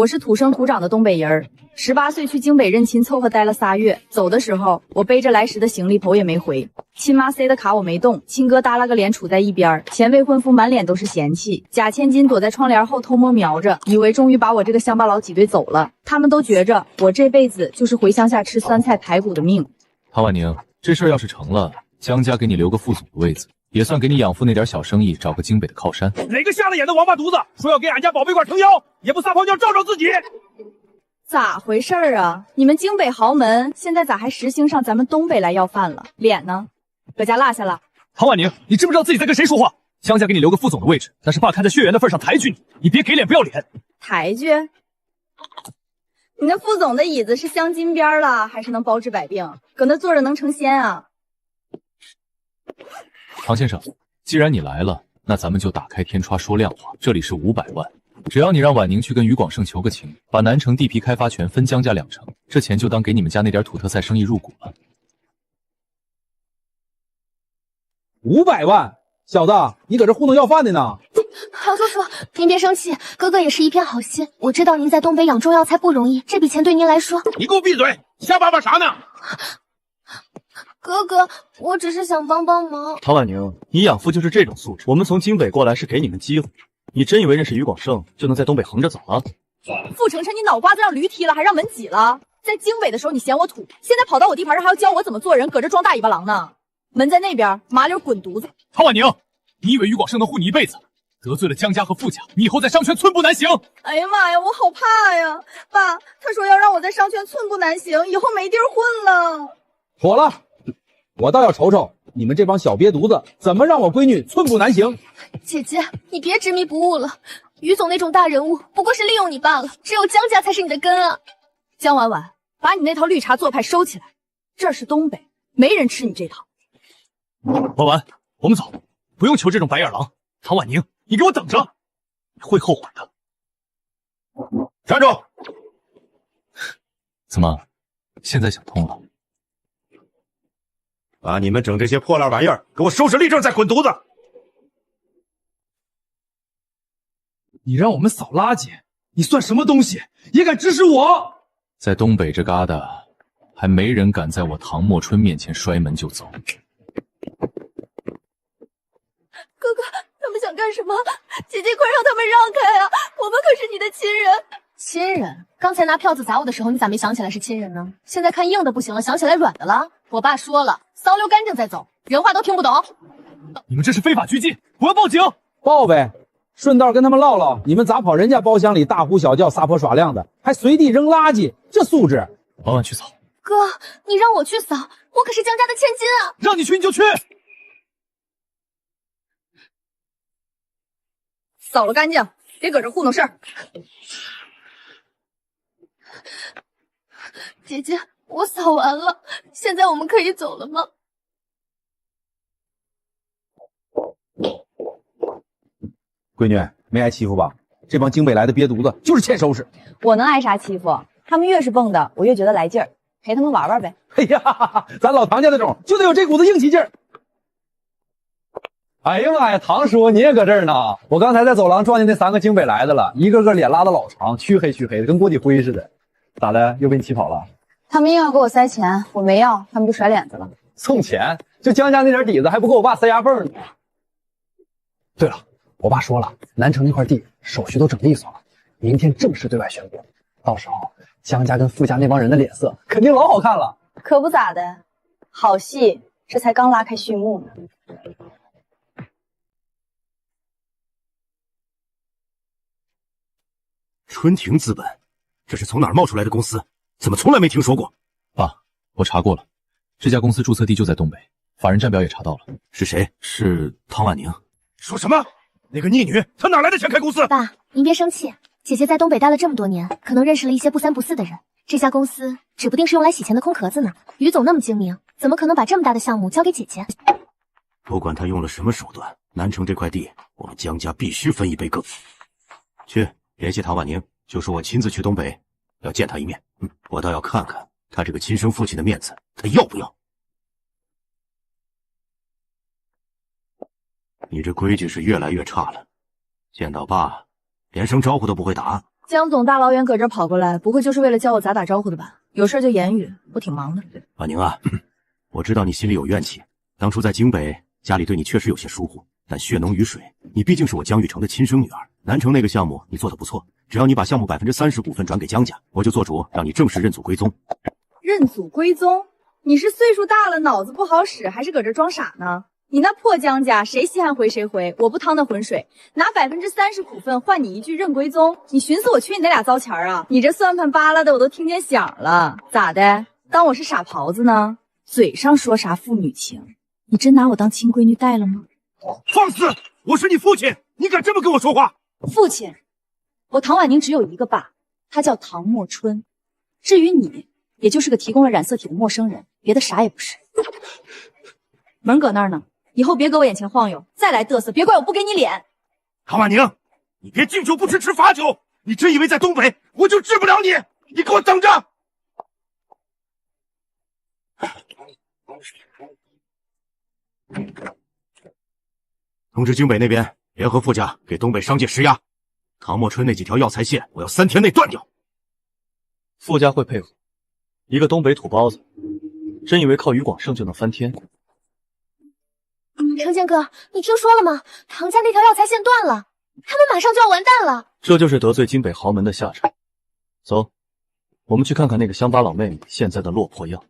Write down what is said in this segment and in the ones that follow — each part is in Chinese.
我是土生土长的东北人，18岁去京北认亲，凑合待了3月。走的时候，我背着来时的行李，头也没回。亲妈塞的卡我没动，亲哥耷拉个脸杵在一边，前未婚夫满脸都是嫌弃，贾千金躲在窗帘后偷摸瞄着，以为终于把我这个乡巴佬挤兑走了。他们都觉着我这辈子就是回乡下吃酸菜排骨的命。唐婉宁，这事儿要是成了，江家给你留个副总的位子，也算给你养父那点小生意找个京北的靠山。哪个瞎了眼的王八犊子说要给俺家宝贝馆撑腰，也不撒泡尿照照自己？咋回事啊？你们京北豪门现在咋还实行上咱们东北来要饭了？脸呢？搁家落下了？唐婉宁，你知不知道自己在跟谁说话？江家给你留个副总的位置，那是爸看在血缘的份上抬举你，你别给脸不要脸。抬举？你那副总的椅子是镶金边了，还是能包治百病？搁那坐着能成仙啊？唐先生，既然你来了，那咱们就打开天窗说亮话。这里是500万，只要你让婉宁去跟于广胜求个情，把南城地皮开发权分江家2成，这钱就当给你们家那点土特赛生意入股了。500万，小子，你搁这糊弄要饭的呢？唐叔叔，您别生气，哥哥也是一片好心。我知道您在东北养中药材不容易，这笔钱对您来说……你给我闭嘴，瞎叭叭啥呢？哥哥，我只是想帮帮忙。唐婉宁，你养父就是这种素质。我们从京北过来是给你们机会，你真以为认识于广胜就能在东北横着走啊？傅成琛，你脑瓜子让驴踢了，还让门挤了？在京北的时候你嫌我土，现在跑到我地盘上还要教我怎么做人，搁这装大尾巴狼呢？门在那边，麻溜滚犊子！唐婉宁，你以为于广胜能护你一辈子？得罪了江家和傅家，你以后在商圈寸步难行。哎呀妈呀，我好怕呀！爸，他说要让我在商圈寸步难行，以后没地儿混了。妥了，我倒要瞅瞅你们这帮小瘪犊子怎么让我闺女寸步难行。姐姐，你别执迷不悟了。于总那种大人物不过是利用你罢了，只有江家才是你的根啊。江婉婉，把你那套绿茶做派收起来，这是东北，没人吃你这套。婉婉，我们走，不用求这种白眼狼。唐婉宁，你给我等着，你会后悔的。站住！怎么，现在想通了？把你们整这些破烂玩意儿给我收拾立正，再滚犊子！你让我们扫垃圾，你算什么东西？也敢指使我？在东北这旮瘩，还没人敢在我唐墨春面前摔门就走。哥哥，他们想干什么？姐姐，快让他们让开啊！我们可是你的亲人。亲人？刚才拿票子砸我的时候，你咋没想起来是亲人呢？现在看硬的不行了，想起来软的了？我爸说了，骚溜干净再走，人话都听不懂。你们这是非法拘禁，我要报警！报呗，顺道跟他们唠唠，你们咋跑人家包厢里大呼小叫、撒泼耍亮的，还随地扔垃圾，这素质！婉婉去扫。哥，你让我去扫，我可是江家的千金啊！让你去你就去。扫了干净，别搁这糊弄事儿。姐姐，我扫完了，现在我们可以走了吗？闺女，没挨欺负吧？这帮京北来的瘪犊子就是欠收拾。我能挨啥欺负？他们越是蹦的，我越觉得来劲儿，陪他们玩玩呗。哎呀，咱老唐家的种就得有这股子硬气劲儿。哎呀妈呀，唐叔你也搁这儿呢！我刚才在走廊撞见那3个京北来的了，一个个脸拉的老长，黢黑的，跟锅底灰似的。咋的？又被你气跑了？他们硬要给我塞钱，我没要，他们就甩脸子了。送钱？就江家那点底子还不够我爸塞牙缝呢。对了，我爸说了，南城那块地手续都整利索了，明天正式对外宣布，到时候江家跟傅家那帮人的脸色肯定老好看了。可不咋的，好戏这才刚拉开序幕呢。春庭资本，这是从哪儿冒出来的公司？怎么从来没听说过？爸，我查过了，这家公司注册地就在东北，法人站表也查到了。是谁？是唐婉宁。说什么？那个逆女，她哪来的钱开公司？爸，您别生气，姐姐在东北待了这么多年，可能认识了一些不三不四的人。这家公司指不定是用来洗钱的空壳子呢。于总那么精明，怎么可能把这么大的项目交给姐姐？不管他用了什么手段，南城这块地，我们江家必须分一杯羹。去联系唐婉宁，就说我亲自去东北，要见他一面。我倒要看看他这个亲生父亲的面子，他要不要？你这规矩是越来越差了，见到爸连声招呼都不会打。江总大老远搁这跑过来，不会就是为了叫我咋打招呼的吧？有事就言语，我挺忙的。婉宁啊，我知道你心里有怨气，当初在京北，家里对你确实有些疏忽，但血浓于水，你毕竟是我江玉成的亲生女儿。南城那个项目你做得不错，只要你把项目30%股份转给江家，我就做主让你正式认祖归宗。认祖归宗？你是岁数大了，脑子不好使，还是搁这装傻呢？你那破江家，谁稀罕回谁回，我不趟那浑水。拿30%股份换你一句认归宗，你寻思我缺你那俩糟钱啊？你这算盘扒拉的我都听见响了，咋的？当我是傻狍子呢？嘴上说啥父女情，你真拿我当亲闺女带了吗？放肆！我是你父亲，你敢这么跟我说话？父亲，我唐婉宁只有一个爸，他叫唐墨春。至于你，也就是个提供了染色体的陌生人，别的啥也不是。门搁那儿呢。以后别搁我眼前晃悠，再来嘚瑟，别怪我不给你脸。唐婉宁，你别敬酒不吃吃罚酒，你真以为在东北我就治不了你？你给我等着！通知京北那边联合傅家给东北商界施压，唐墨春那几条药材线我要3天内断掉。傅家会配合，一个东北土包子，真以为靠于广胜就能翻天？程剑哥，你听说了吗？唐家那条药材线断了，他们马上就要完蛋了。这就是得罪京北豪门的下场。走，我们去看看那个乡巴佬妹妹现在的落魄样。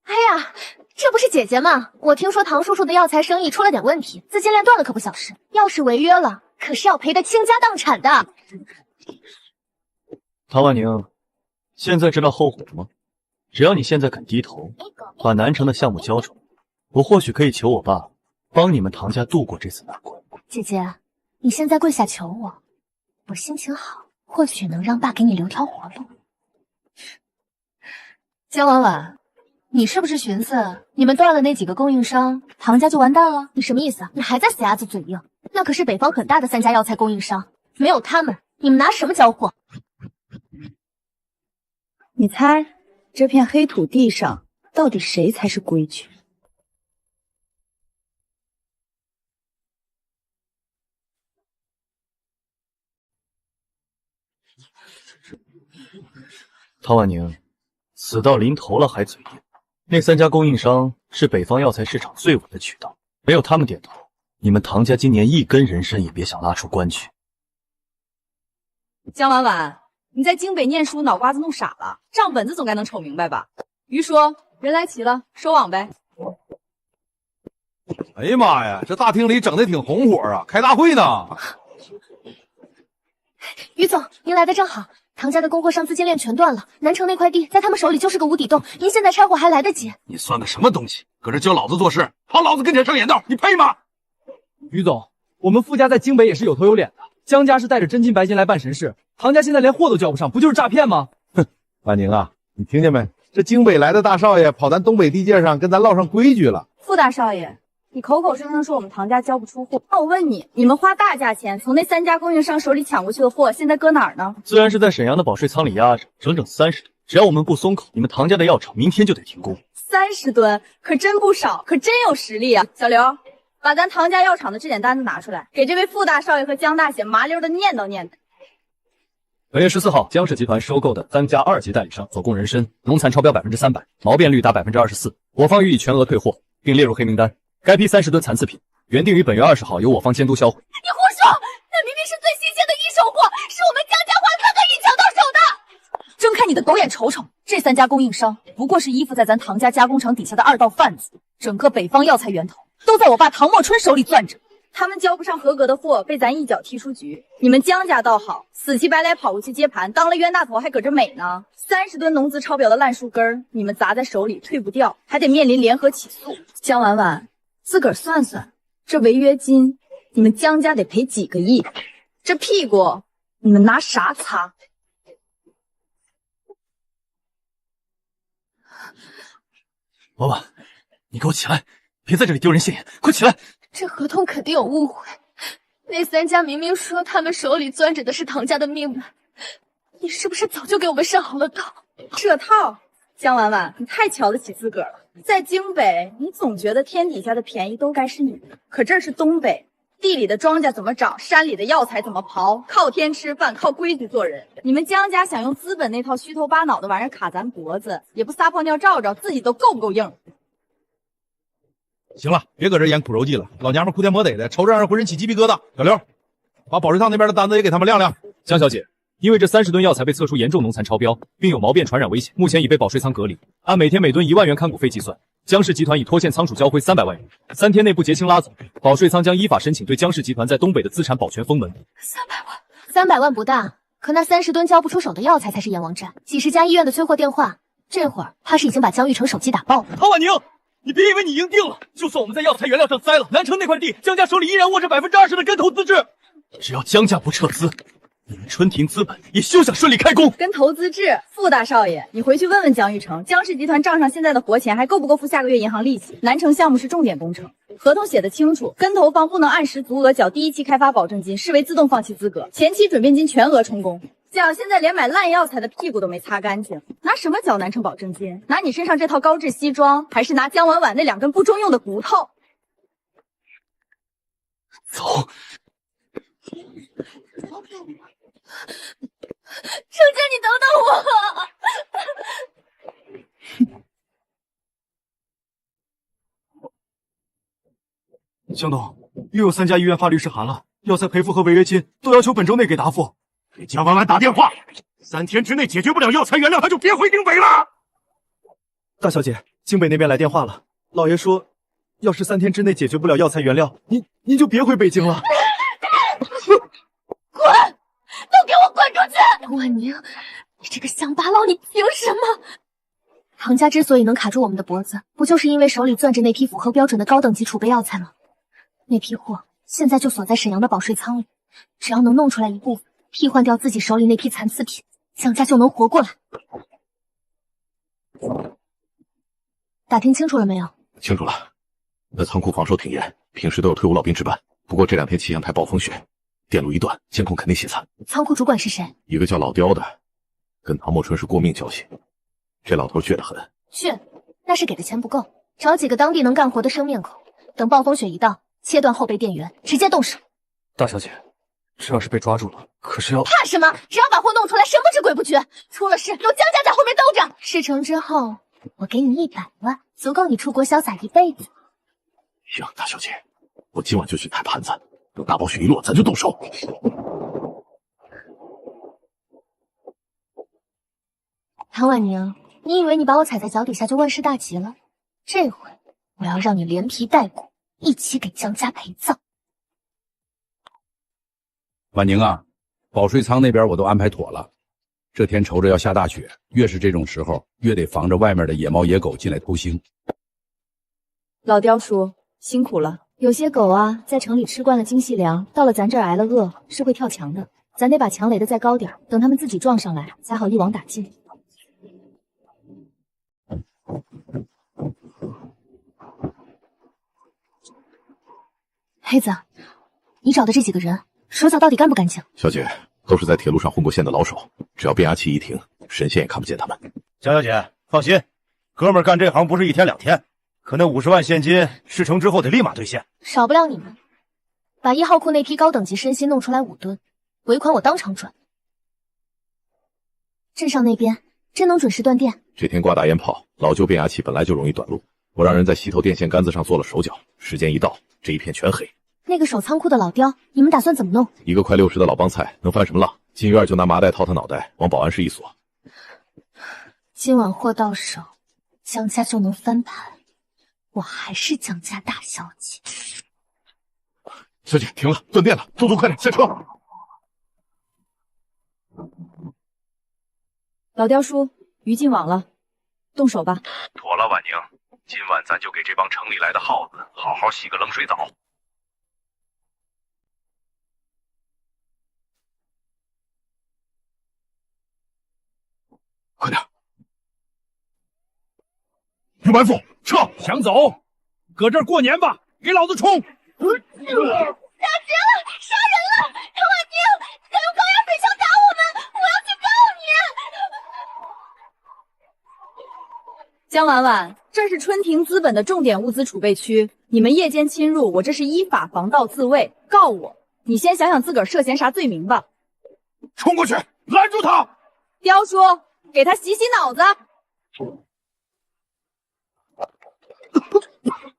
哎呀，这不是姐姐吗？我听说唐叔叔的药材生意出了点问题，资金链断了可不小事，要是违约了，可是要赔得倾家荡产的。唐婉宁，现在知道后悔了吗？只要你现在肯低头，把南城的项目交出来，我或许可以求我爸帮你们唐家度过这次难关。姐姐，你现在跪下求我，我心情好，或许能让爸给你留条活路。江婉婉，你是不是寻思你们断了那几个供应商，唐家就完蛋了？你什么意思？你还在死鸭子嘴硬？那可是北方很大的3家药材供应商，没有他们，你们拿什么交货？你猜？这片黑土地上，到底谁才是规矩？唐婉宁，死到临头了还嘴硬。那3家供应商是北方药材市场最稳的渠道，没有他们点头，你们唐家今年一根人参也别想拉出关去。江婉婉，你在京北念书，脑瓜子弄傻了，账本子总该能瞅明白吧？于说，人来齐了，收网呗。哎呀妈呀，这大厅里整的挺红火啊，开大会呢。于总，您来的正好，唐家的供货商资金链全断了，南城那块地在他们手里就是个无底洞，您现在拆货还来得及。你算个什么东西，搁这教老子做事，跑老子跟前上眼道，你配吗？于总，我们傅家在京北也是有头有脸的，江家是带着真金白金来办神事，唐家现在连货都交不上，不就是诈骗吗？哼，婉宁啊，你听见没？这京北来的大少爷跑咱东北地界上跟咱唠上规矩了。傅大少爷，你口口声声说我们唐家交不出货，那我问你，你们花大价钱从那3家供应商手里抢过去的货，现在搁哪儿呢？自然是在沈阳的保税仓里压着，整整30吨。只要我们不松口，你们唐家的药厂明天就得停工。30吨，可真不少，可真有实力啊！小刘，把咱唐家药厂的质检单子拿出来，给这位傅大少爷和江大姐麻溜的念叨念叨。本月14号，江氏集团收购的3家2级代理商所供人参农残超标300%，毛变率达24%，我方予以全额退货，并列入黑名单。该批30吨残次品，原定于本月20号由我方监督销毁。你胡说！那明明是最新鲜的一手货，是我们江家花4个亿抢到手的。睁开你的狗眼瞅瞅，这3家供应商不过是依附在咱唐家加工厂底下的2道贩子，整个北方药材源头都在我爸唐墨春手里攥着。他们交不上合格的货，被咱一脚踢出局。你们江家倒好，死乞白赖跑过去接盘，当了冤大头还搁这美呢。30吨农资超标的烂树根儿，你们砸在手里退不掉，还得面临联合起诉。江婉婉，自个儿算算，这违约金你们江家得赔几个亿，这屁股你们拿啥擦？老板，你给我起来，别在这里丢人现眼，快起来！这合同肯定有误会，那3家明明说他们手里攥着的是唐家的命脉，你是不是早就给我们上好了套？这套，江婉婉，你太瞧得起自个儿了。在京北，你总觉得天底下的便宜都该是你的，可这是东北，地里的庄稼怎么长，山里的药材怎么刨，靠天吃饭，靠规矩做人。你们江家想用资本那套虚头巴脑的玩意儿卡咱脖子，也不撒泡尿照照，自己都够不够硬？行了，别搁这演苦肉计了，老娘们哭天抹得的，瞅着让人浑身起鸡皮疙瘩。小刘，把保税仓那边的单子也给他们亮亮。江小姐，因为这30吨药材被测出严重农残超标，并有毛变传染危险，目前已被保税仓隔离。按每天每吨1万元看股费计算，江氏集团已拖欠仓储交汇300万元，3天内不结清拉走，保税仓将依法申请对江氏集团在东北的资产保全封门。300万不大，可那30吨交不出手的药材才是阎王债，几十家医院的催货电话，这会儿怕是已经把江玉成手机打爆了。唐婉宁，你别以为你赢定了，就算我们在药材原料上栽了，南城那块地，江家手里依然握着20%的跟投资制。只要江家不撤资，你们春庭资本也休想顺利开工。跟投资制，傅大少爷，你回去问问江玉成，江氏集团账上现在的活钱还够不够付下个月银行利息？南城项目是重点工程，合同写的清楚，跟投方不能按时足额缴第1期开发保证金，视为自动放弃资格，前期准备金全额充公。蒋现在连买烂药材的屁股都没擦干净，拿什么缴南城保证金？拿你身上这套高质西装，还是拿江婉婉那2根不中用的骨头？走。程真，你等等我！江董，又有3家医院发律师函了，药材赔付和违约金都要求本周内给答复。给江婉婉打电话，3天之内解决不了药材原料，他就别回京北了。大小姐，京北那边来电话了，老爷说，要是3天之内解决不了药材原料，您就别回北京了。滚！都给我滚出去！婉宁，你这个乡巴佬，你凭什么？唐家之所以能卡住我们的脖子，不就是因为手里攥着那批符合标准的高等级储备药材吗？那批货现在就锁在沈阳的保税仓里，只要能弄出来一部分，替换掉自己手里那批残次品，江家就能活过来。打听清楚了没有？清楚了，那仓库防守挺严，平时都有退伍老兵值班，不过这2天气象太暴风雪，电路一断，监控肯定歇菜。仓库主管是谁？一个叫老刁的，跟唐墨春是过命交情。这老头倔得很。倔，那是给的钱不够，找几个当地能干活的生面孔，等暴风雪一到，切断后备电源，直接动手。大小姐，这要是被抓住了，可是要……怕什么？只要把货弄出来，神不知鬼不觉。出了事，有江家在后面兜着。事成之后，我给你100万，足够你出国潇洒一辈子。行，大小姐，我今晚就去抬盘子，等大暴雪一落，咱就动手。唐婉宁，你以为你把我踩在脚底下就万事大吉了？这回我要让你连皮带骨一起给江家陪葬。婉宁啊，保税仓那边我都安排妥了。这天瞅着要下大雪，越是这种时候，越得防着外面的野猫野狗进来偷腥。老刁叔辛苦了。有些狗啊，在城里吃惯了精细粮，到了咱这儿挨了饿，是会跳墙的。咱得把墙垒得再高点，等它们自己撞上来，才好一网打尽。黑子，你找的这几个人手脚到底干不干净？小姐，都是在铁路上混过线的老手，只要变压器一停，神仙也看不见他们。江小姐，放心，哥们儿干这行不是1天2天，可那50万现金事成之后得立马兑现。少不了你们，把1号库那批高等级参锌弄出来5吨，尾款我当场转。镇上那边真能准时断电？这天刮大烟炮，老旧变压器本来就容易短路，我让人在西头电线杆子上做了手脚，时间一到，这一片全黑。那个守仓库的老刁，你们打算怎么弄？一个快60的老帮菜，能翻什么浪？进院就拿麻袋套他脑袋，往保安室一锁。今晚货到手，江家就能翻盘，我还是江家大小姐。小姐，停了，断电了，速度快点，下车。老刁叔，鱼进网了，动手吧。妥了，婉宁，今晚咱就给这帮城里来的耗子好好洗个冷水澡。快点！于满腹，撤！想走？搁这儿过年吧！给老子冲！打劫了！杀人了！唐婉宁，敢用高压水枪打我们，我要去告你！江婉婉，这是春庭资本的重点物资储备区，你们夜间侵入，我这是依法防盗自卫，告我。你先想想自个儿涉嫌啥罪名吧。冲过去，拦住他！刁叔，给他洗洗脑子。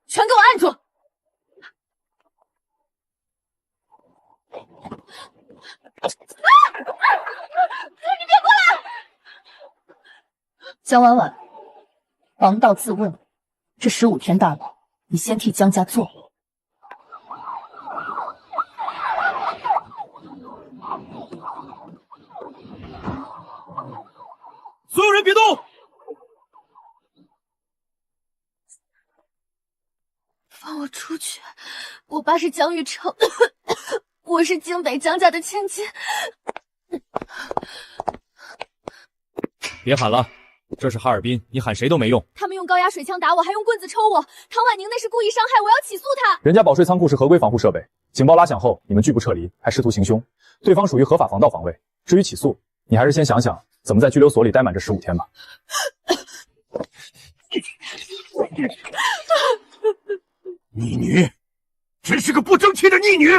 全给我按住！你别过来！江婉婉，防盗自卫，这15天大牢，你先替江家做。所有人别动！放我出去！我爸是江玉成，我是京北江家的千金。别喊了，这是哈尔滨，你喊谁都没用。他们用高压水枪打我，还用棍子抽我。唐婉宁那是故意伤害，我要起诉他。人家保税仓库是合规防护设备，警报拉响后，你们拒不撤离，还试图行凶，对方属于合法防盗防卫。至于起诉，你还是先想想怎么在拘留所里待满这15天吧。逆女，真是个不争气的逆女！玉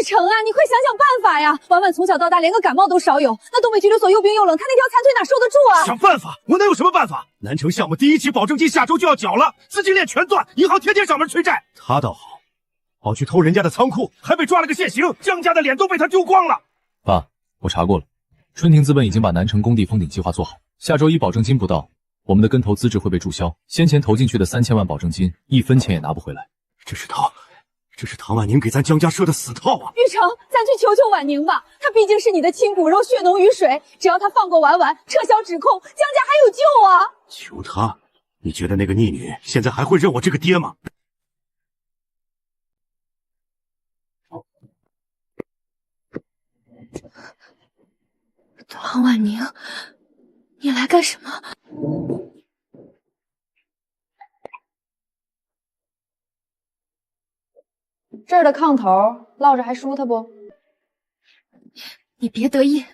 成啊，你快想想办法呀！婉婉从小到大连个感冒都少有，那东北拘留所又冰又冷，她那条残腿哪受得住啊？想办法？我能有什么办法？南城项目第1期保证金下周就要缴了，资金链全断，银行天天上门催债。他倒好，跑去偷人家的仓库，还被抓了个现行，江家的脸都被他丢光了。爸，我查过了，春庭资本已经把南城工地封顶计划做好，下周一保证金不到，我们的跟投资质会被注销，先前投进去的3000万保证金1分钱也拿不回来。这是唐婉宁给咱江家设的死套啊！玉成，咱去求求婉宁吧，她毕竟是你的亲骨肉，血浓于水，只要她放过婉婉，撤销指控，江家还有救啊！求她？你觉得那个逆女现在还会认我这个爹吗？唐婉宁，你来干什么？这儿的炕头落着还舒坦不？你别得意，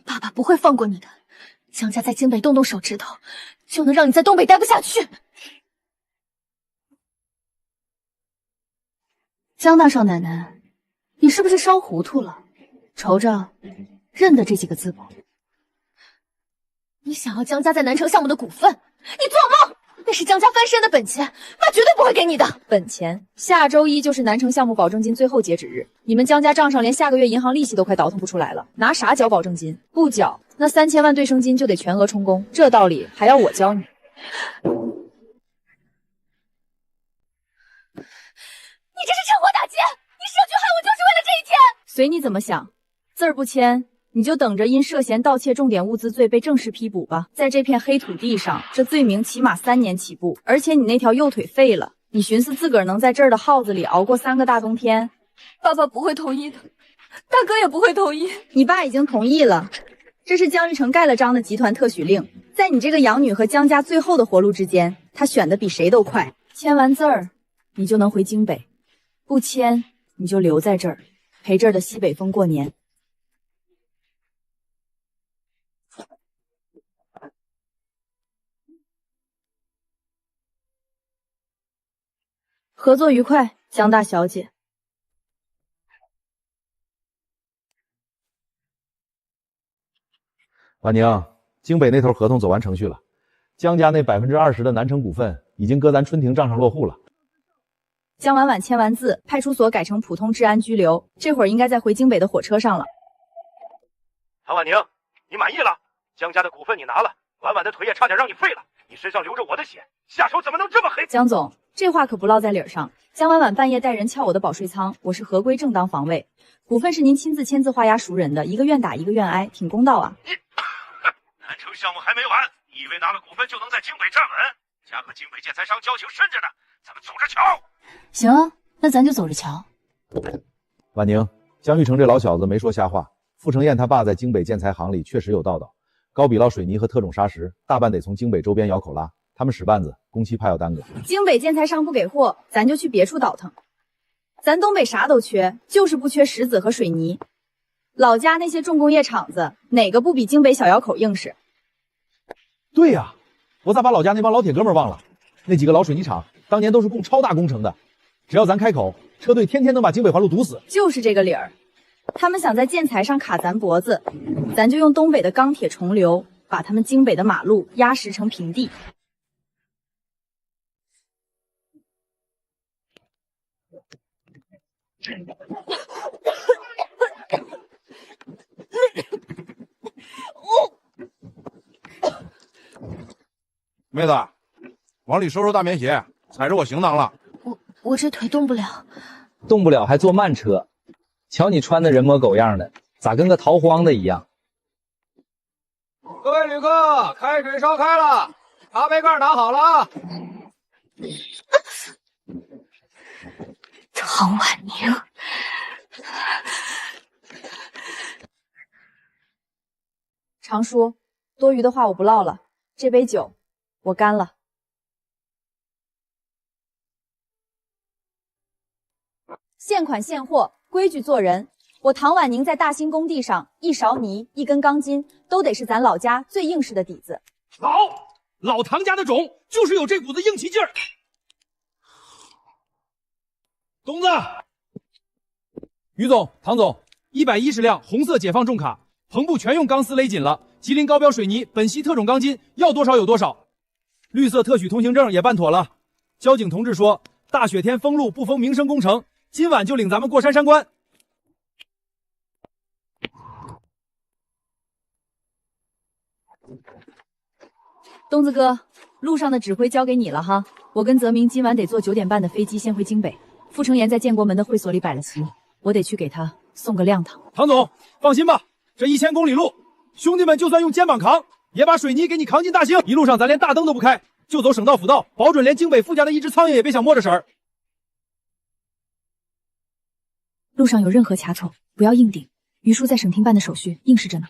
爸爸不会放过你的。江家在京北动动手指头，就能让你在东北待不下去。江大少奶奶，你是不是烧糊涂了？瞅着，认得这几个字不？你想要江家在南城项目的股份？你做梦！那是江家翻身的本钱，爸绝对不会给你的。本钱，下周一就是南城项目保证金最后截止日，你们江家账上连下个月银行利息都快倒腾不出来了，拿啥交保证金？不缴，那3000万对生金就得全额充公，这道理还要我教你？你这是趁火打劫！你舍去害我就是为了这一天！随你怎么想，字儿不签。你就等着因涉嫌盗窃重点物资罪被正式批捕吧。在这片黑土地上，这罪名起码3年起步，而且你那条右腿废了，你寻思自个儿能在这儿的耗子里熬过3个大冬天？爸爸不会同意的，大哥也不会同意。你爸已经同意了，这是江玉成盖了章的集团特许令，在你这个养女和江家最后的活路之间，他选的比谁都快。签完字儿，你就能回京北；不签，你就留在这儿，陪这儿的西北风过年。合作愉快，江大小姐。婉宁，京北那头合同走完程序了，江家那20%的南城股份已经搁咱春庭账上落户了。江婉婉签完字，派出所改成普通治安拘留，这会儿应该在回京北的火车上了。唐婉宁，你满意了？江家的股份你拿了，婉婉的腿也差点让你废了，你身上流着我的血，下手怎么能这么黑？江总，这话可不落在理儿上。江婉婉半夜带人撬我的保税仓，我是合规正当防卫。股份是您亲自签字画押熟人的，一个愿打一个愿挨，挺公道啊。南城项目还没完，你以为拿了股份就能在京北站稳？家和京北建材商交情深着呢，咱们走着瞧。行啊，那咱就走着瞧。婉宁，江玉成这老小子没说瞎话，傅成彦他爸在京北建材行里确实有道道，高比捞水泥和特种砂石大半得从京北周边窑口拉，他们使绊子，工期怕要耽搁。京北建材商不给货，咱就去别处倒腾。咱东北啥都缺，就是不缺石子和水泥。老家那些重工业厂子，哪个不比京北小窑口硬实？对呀，我咋把老家那帮老铁哥们忘了？那几个老水泥厂当年都是供超大工程的，只要咱开口，车队天天能把京北环路堵死。就是这个理儿。他们想在建材上卡咱脖子，咱就用东北的钢铁重流，把他们京北的马路压实成平地。妹子，往里收收大棉鞋，踩着我行囊了。我这腿动不了。动不了还坐慢车，瞧你穿的人模狗样的，咋跟个逃荒的一样？各位旅客，开水烧开了，茶杯盖拿好了啊！唐婉宁，常叔，多余的话我不唠了，这杯酒我干了。现款现货，规矩做人。我唐婉宁在大兴工地上，一勺泥、一根钢筋，都得是咱老家最硬实的底子。好，老唐家的种就是有这股子硬气劲儿。东子，于总、唐总，110辆红色解放重卡，篷布全用钢丝勒紧了，吉林高标水泥、本溪特种钢筋，要多少有多少。绿色特许通行证也办妥了。交警同志说，大雪天封路不封民生工程，今晚就领咱们过山关。东子哥，路上的指挥交给你了哈。我跟泽明今晚得坐9点半的飞机先回京北。傅成岩在建国门的会所里摆了席，我得去给他送个亮堂。唐总，放心吧，这1000公里路，兄弟们就算用肩膀扛，也把水泥给你扛进大兴。一路上咱连大灯都不开，就走省道辅道，保准连京北傅家的一只苍蝇也别想摸着食儿。路上有任何卡丑，不要硬顶。于叔在省厅办的手续硬实着呢。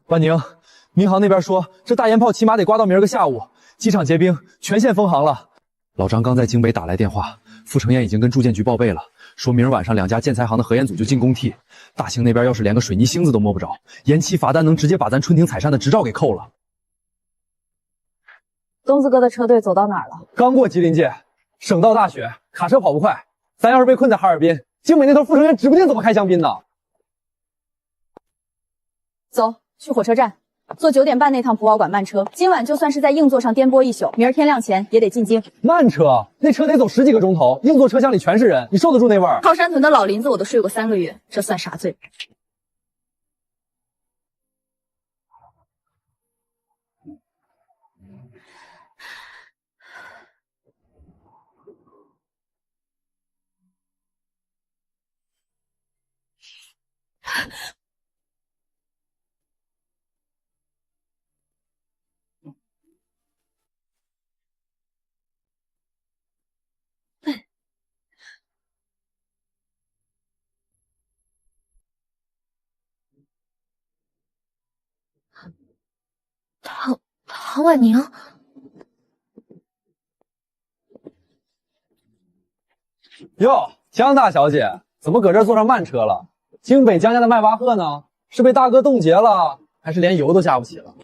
万宁，民航那边说这大烟炮起码得刮到明儿个下午，机场结冰，全线封航了。老张刚在京北打来电话，傅成燕已经跟住建局报备了，说明儿晚上2家建材行的核验组就进工地。大兴那边要是连个水泥星子都摸不着，延期罚单能直接把咱春庭采山的执照给扣了。东子哥的车队走到哪儿了？刚过吉林界，省道大雪，卡车跑不快，咱要是被困在哈尔滨，京北那头傅成燕指不定怎么开香槟呢。走，去火车站，坐9点半那趟普保馆慢车。今晚就算是在硬座上颠簸一宿，明儿天亮前也得进京。慢车，那车得走10几个钟头，硬座车厢里全是人，你受得住那味儿？靠山屯的老林子我都睡过3个月，这算啥罪？唐婉宁，哟，江大小姐，怎么搁这儿坐上慢车了？京北江家的迈巴赫呢？是被大哥冻结了，还是连油都加不起了？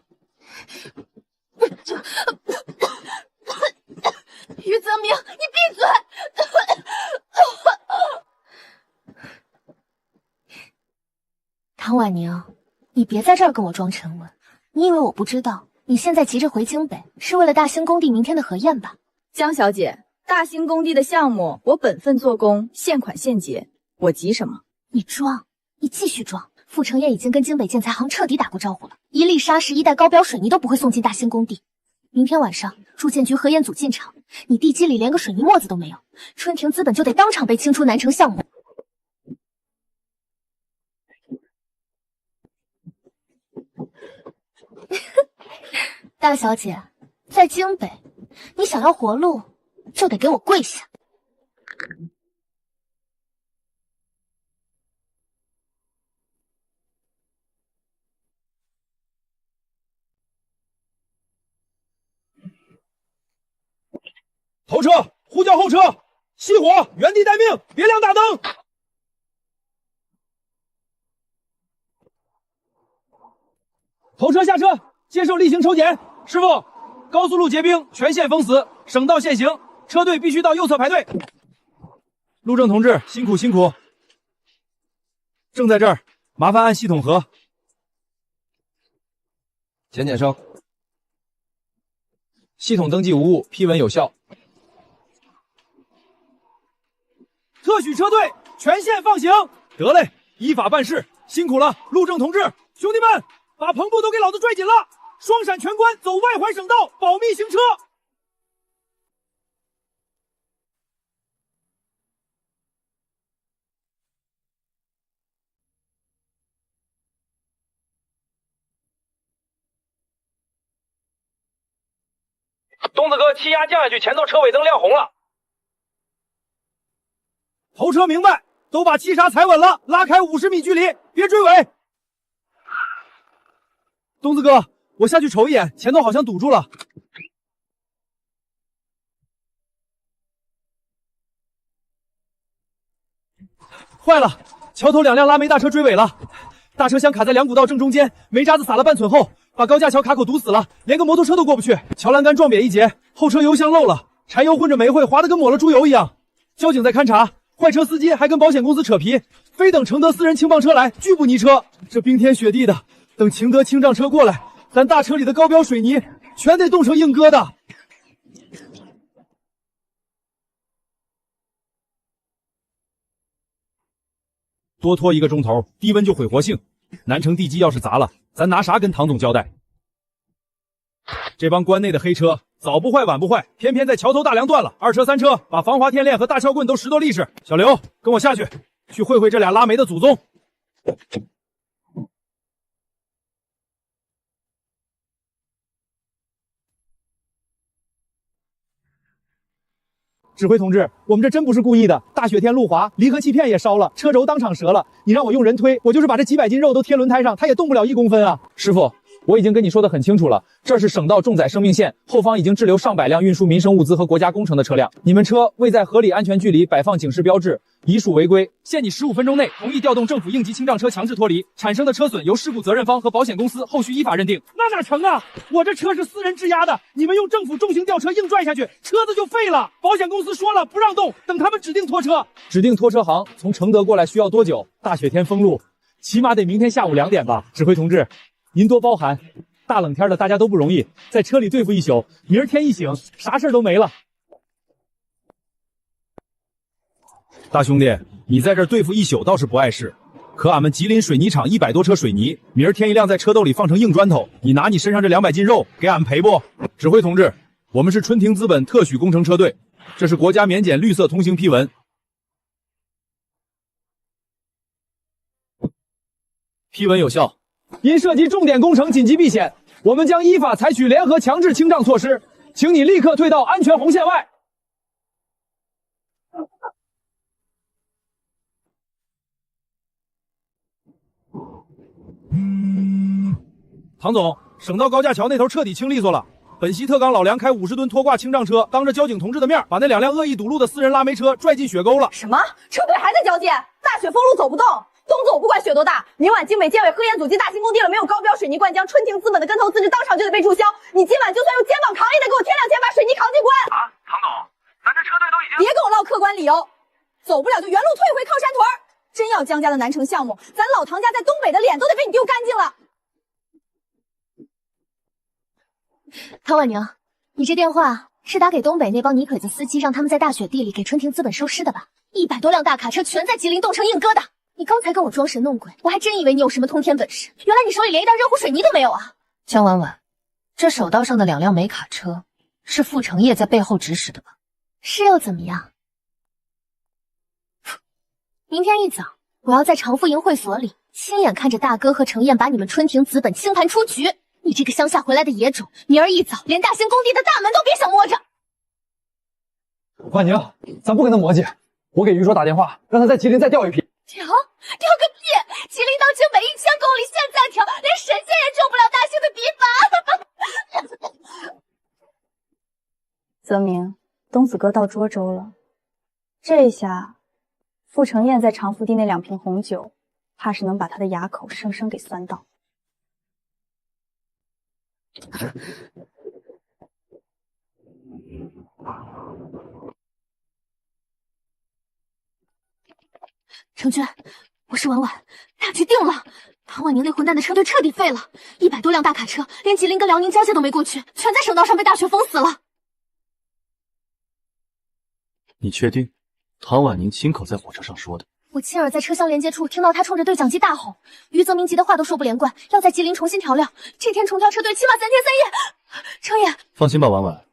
于泽明，你闭嘴！唐婉宁，你别在这儿跟我装沉稳。你以为我不知道你现在急着回京北是为了大兴工地明天的核验吧？江小姐，大兴工地的项目我本分做工，现款现结，我急什么？你装，你继续装。傅成燕已经跟京北建材行彻底打过招呼了，1粒砂石1袋高标水泥都不会送进大兴工地。明天晚上住建局核验组进场，你地基里连个水泥沫子都没有，春庭资本就得当场被清出南城项目。大小姐，在京北，你想要活路，就得给我跪下。头车，呼叫后车，熄火，原地待命，别亮大灯。头车下车，接受例行抽检。师傅，高速路结冰，全线封死，省道限行，车队必须到右侧排队。路政同志，辛苦辛苦。正在这儿，麻烦按系统核。检声。系统登记无误，批文有效。特许车队全线放行。得嘞，依法办事，辛苦了，路政同志，兄弟们，把篷布都给老子拽紧了，双闪全关，走外环省道，保密行车。东子哥，气压降下去，前头车尾灯亮红了。头车明白，都把气刹踩稳了，拉开50米距离，别追尾。东子哥，我下去瞅一眼，前头好像堵住了。坏了，桥头2辆拉煤大车追尾了，大车厢卡在2股道正中间，煤渣子撒了半寸厚，把高架桥卡口堵死了，连个摩托车都过不去，桥栏杆撞瘪一截，后车油箱漏了，柴油混着煤灰，滑得跟抹了猪油一样。交警在勘查，坏车司机还跟保险公司扯皮，非等承德私人轻磅车来，拒不泥车。这冰天雪地的，等情德轻障车过来，咱大车里的高标水泥全得冻成硬疙瘩。多拖1个钟头，低温就毁活性。南城地基要是砸了，咱拿啥跟唐总交代？这帮关内的黑车，早不坏晚不坏，偏偏在桥头大梁断了。2车3车把防滑天链和大撬棍都拾掇利索。小刘，跟我下去，去会会这俩拉煤的祖宗。指挥同志，我们这真不是故意的。大雪天路滑，离合器片也烧了，车轴当场折了。你让我用人推，我就是把这几百斤肉都贴轮胎上，它也动不了1公分啊！师傅，我已经跟你说的很清楚了，这是省道重载生命线，后方已经滞留上百辆运输民生物资和国家工程的车辆，你们车未在合理安全距离摆放警示标志，已属违规。限你15分钟内同意调动政府应急清障车强制脱离，产生的车损由事故责任方和保险公司后续依法认定。那哪成啊！我这车是私人质押的，你们用政府重型吊车硬拽下去，车子就废了。保险公司说了不让动，等他们指定拖车。指定拖车行从承德过来需要多久？大雪天封路，起码得明天下午2点吧。指挥同志，您多包涵。大冷天的，大家都不容易，在车里对付一宿，明儿天一醒，啥事都没了。大兄弟，你在这儿对付一宿倒是不碍事，可俺们吉林水泥厂100多车水泥，明儿天一亮在车兜里放成硬砖头，你拿你身上这200斤肉给俺们赔不？指挥同志，我们是春庭资本特许工程车队，这是国家免检绿色通行批文。批文有效。因涉及重点工程紧急避险，我们将依法采取联合强制清障措施，请你立刻退到安全红线外。唐总，省道高架桥那头彻底清利索了。本溪特岗老梁开50吨拖挂清障车，当着交警同志的面，把那2辆恶意堵路的私人拉煤车拽进雪沟了。什么？车队还在交接？大雪封路走不动。东子，我不管雪多大，明晚京北建委科研组进大型工地了，没有高标水泥灌浆，春庭资本的跟投资质当场就得被注销。你今晚就算用肩膀扛，也得给我添2千把水泥扛进关。啊，唐总，咱这车队都已经……别跟我唠客观理由，走不了就原路退回靠山屯。真要江家的南城项目，咱老唐家在东北的脸都得被你丢干净了。唐婉宁，你这电话是打给东北那帮泥腿子司机，让他们在大雪地里给春庭资本收尸的吧？100多辆大卡车全在吉林冻成硬疙瘩。你刚才跟我装神弄鬼，我还真以为你有什么通天本事，原来你手里连一袋热乎水泥都没有啊！江婉婉，这手道上的2辆煤卡车是傅成业在背后指使的吧？是又怎么样？明天一早，我要在长富营会所里亲眼看着大哥和程燕把你们春庭资本清盘出局。你这个乡下回来的野种，明儿一早连大兴工地的大门都别想摸着。婉宁，咱不跟他磨叽，我给于卓打电话，让他在吉林再调一批。调个屁！吉林到京北1000公里，现在调，连神仙也救不了大兴的堤坝。泽明，东子哥到涿州了，这一下，傅成燕在长福地那2瓶红酒，怕是能把他的牙口生生给酸到。程娟，我是婉婉，大局定了。唐婉宁那混蛋的车队彻底废了，100多辆大卡车，连吉林跟辽宁交界都没过去，全在省道上被大雪封死了。你确定？唐婉宁亲口在火车上说的。我亲耳在车厢连接处听到他冲着对讲机大吼，于泽明急的话都说不连贯，要在吉林重新调料，这天重调车队起码3天3夜。程爷，放心吧，婉婉，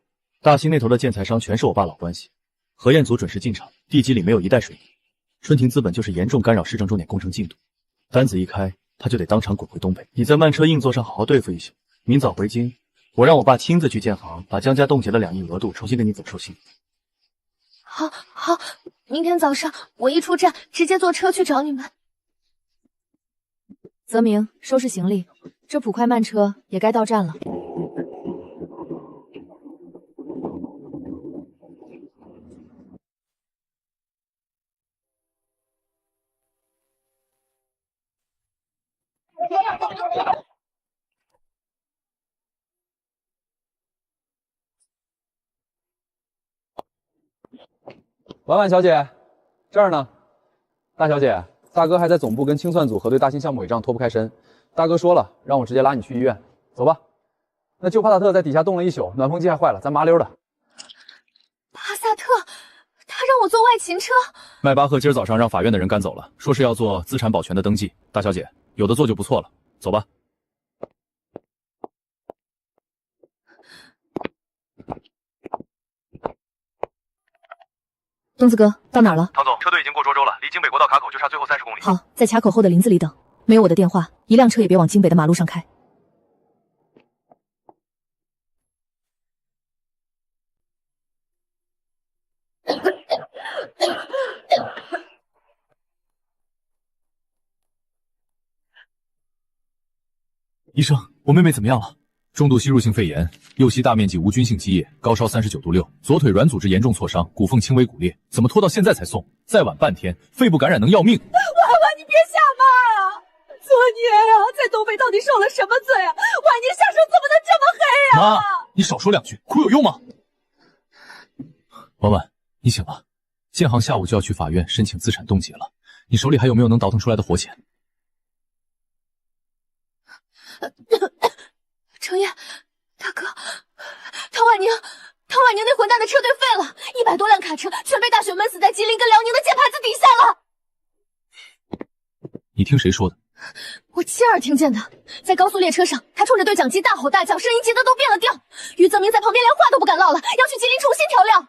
大兴那头的建材商全是我爸老关系，何彦祖准时进场，地基里没有一袋水泥。春庭资本就是严重干扰市政重点工程进度，单子一开，他就得当场滚回东北。你在慢车硬座上好好对付一宿，明早回京，我让我爸亲自去建行，把江家冻结的2亿额度重新给你走授信。好，明天早上我一出站，直接坐车去找你们。泽明，收拾行李，这普快慢车也该到站了。婉婉小姐，这儿呢。大小姐，大哥还在总部跟清算组核对大兴项目违账，脱不开身。大哥说了，让我直接拉你去医院。走吧。那旧帕萨特在底下冻了一宿，暖风机还坏了，咱麻溜的。帕萨特，他让我坐外勤车。迈巴赫今儿早上让法院的人赶走了，说是要做资产保全的登记。大小姐，有的做就不错了，走吧。东子哥，到哪儿了？唐总，车队已经过涿州了，离京北国道卡口就差最后30公里。好，在卡口后的林子里等。没有我的电话，一辆车也别往京北的马路上开。医生，我妹妹怎么样了？重度吸入性肺炎，右膝大面积无菌性积液，高烧39度6，左腿软组织严重挫伤，骨缝轻微骨裂。怎么拖到现在才送？再晚半天，肺部感染能要命。婉婉，你别瞎骂啊！作孽呀，在东北到底受了什么罪啊？婉宁下手怎么能这么黑啊？妈，你少说2句，哭有用吗？婉婉，你醒了。建行下午就要去法院申请资产冻结了，你手里还有没有能倒腾出来的活钱？程烨，大哥，唐婉宁那混蛋的车队废了，100多辆卡车全被大雪闷死在吉林跟辽宁的键盘子底下了。你听谁说的？我亲耳听见的，在高速列车上，他冲着对讲机大吼大叫，声音急得都变了调。于泽明在旁边连话都不敢唠了，要去吉林重新调料。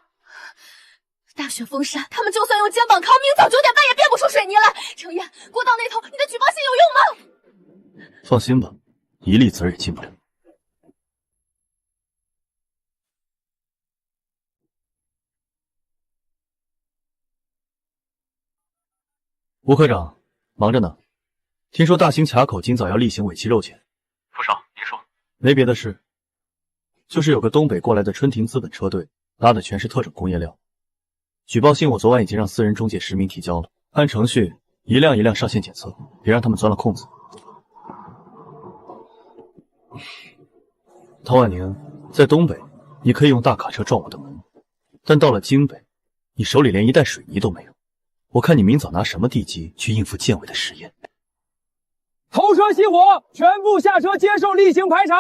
大雪封山，他们就算用肩膀扛，明早9点半也变不出水泥来。程烨，国道那头你的举报信有用吗？放心吧，一粒子儿也进不了。吴科长，忙着呢。听说大兴卡口今早要例行尾期肉检。副少，您说。没别的事，就是有个东北过来的春庭资本车队，拉的全是特种工业料。举报信我昨晚已经让私人中介实名提交了，按程序一辆一辆上线检测，别让他们钻了空子。唐婉宁，在东北你可以用大卡车撞我的门，但到了京北，你手里连一袋水泥都没有。我看你明早拿什么地基去应付建委的实验？头车熄火，全部下车接受例行排查。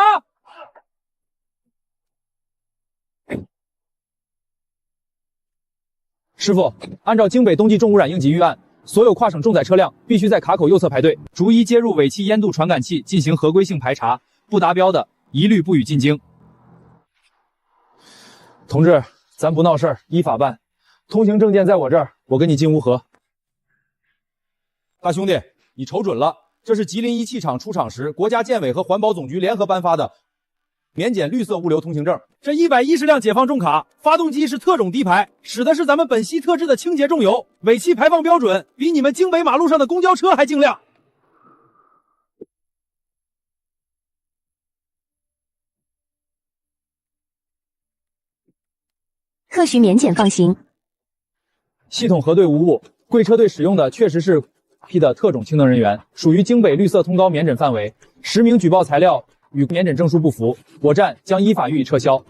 师傅，按照京北冬季重污染应急预案，所有跨省重载车辆必须在卡口右侧排队，逐一接入尾气烟度传感器进行合规性排查，不达标的一律不予进京。同志，咱不闹事儿，依法办。通行证件在我这儿，我跟你进屋核。大兄弟，你瞅准了，这是吉林一汽厂出厂时国家建委和环保总局联合颁发的免检绿色物流通行证。这110辆解放重卡，发动机是特种低排，使的是咱们本溪特制的清洁重油，尾气排放标准比你们京北马路上的公交车还净亮。特许免检放行。系统核对无误，贵车队使用的确实是批的特种氢能人员，属于京北绿色通高免诊范围。10名举报材料与免诊证书不符，我站将依法予以撤销。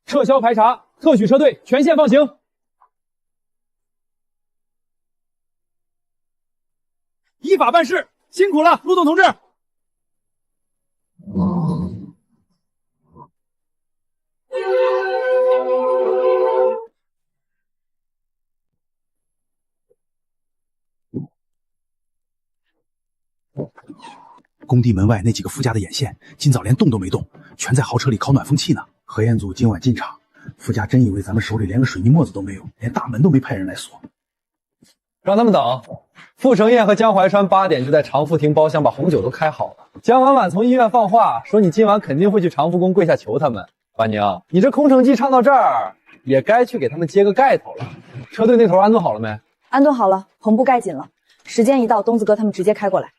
撤销排查，特许车队全线放行。依法办事，辛苦了，陆总同志。工地门外那几个副驾的眼线，今早连动都没动，全在豪车里烤暖风气呢。核验组今晚进场，副驾真以为咱们手里连个水泥沫子都没有，连大门都没派人来锁。让他们等。傅成燕和江怀川8点就在长福亭包厢把红酒都开好了。江婉婉从医院放话说你今晚肯定会去长福宫跪下求他们。婉宁，你这空城计唱到这儿，也该去给他们揭个盖头了。车队那头安顿好了没？安顿好了，篷布盖紧了。时间一到，东子哥他们直接开过来。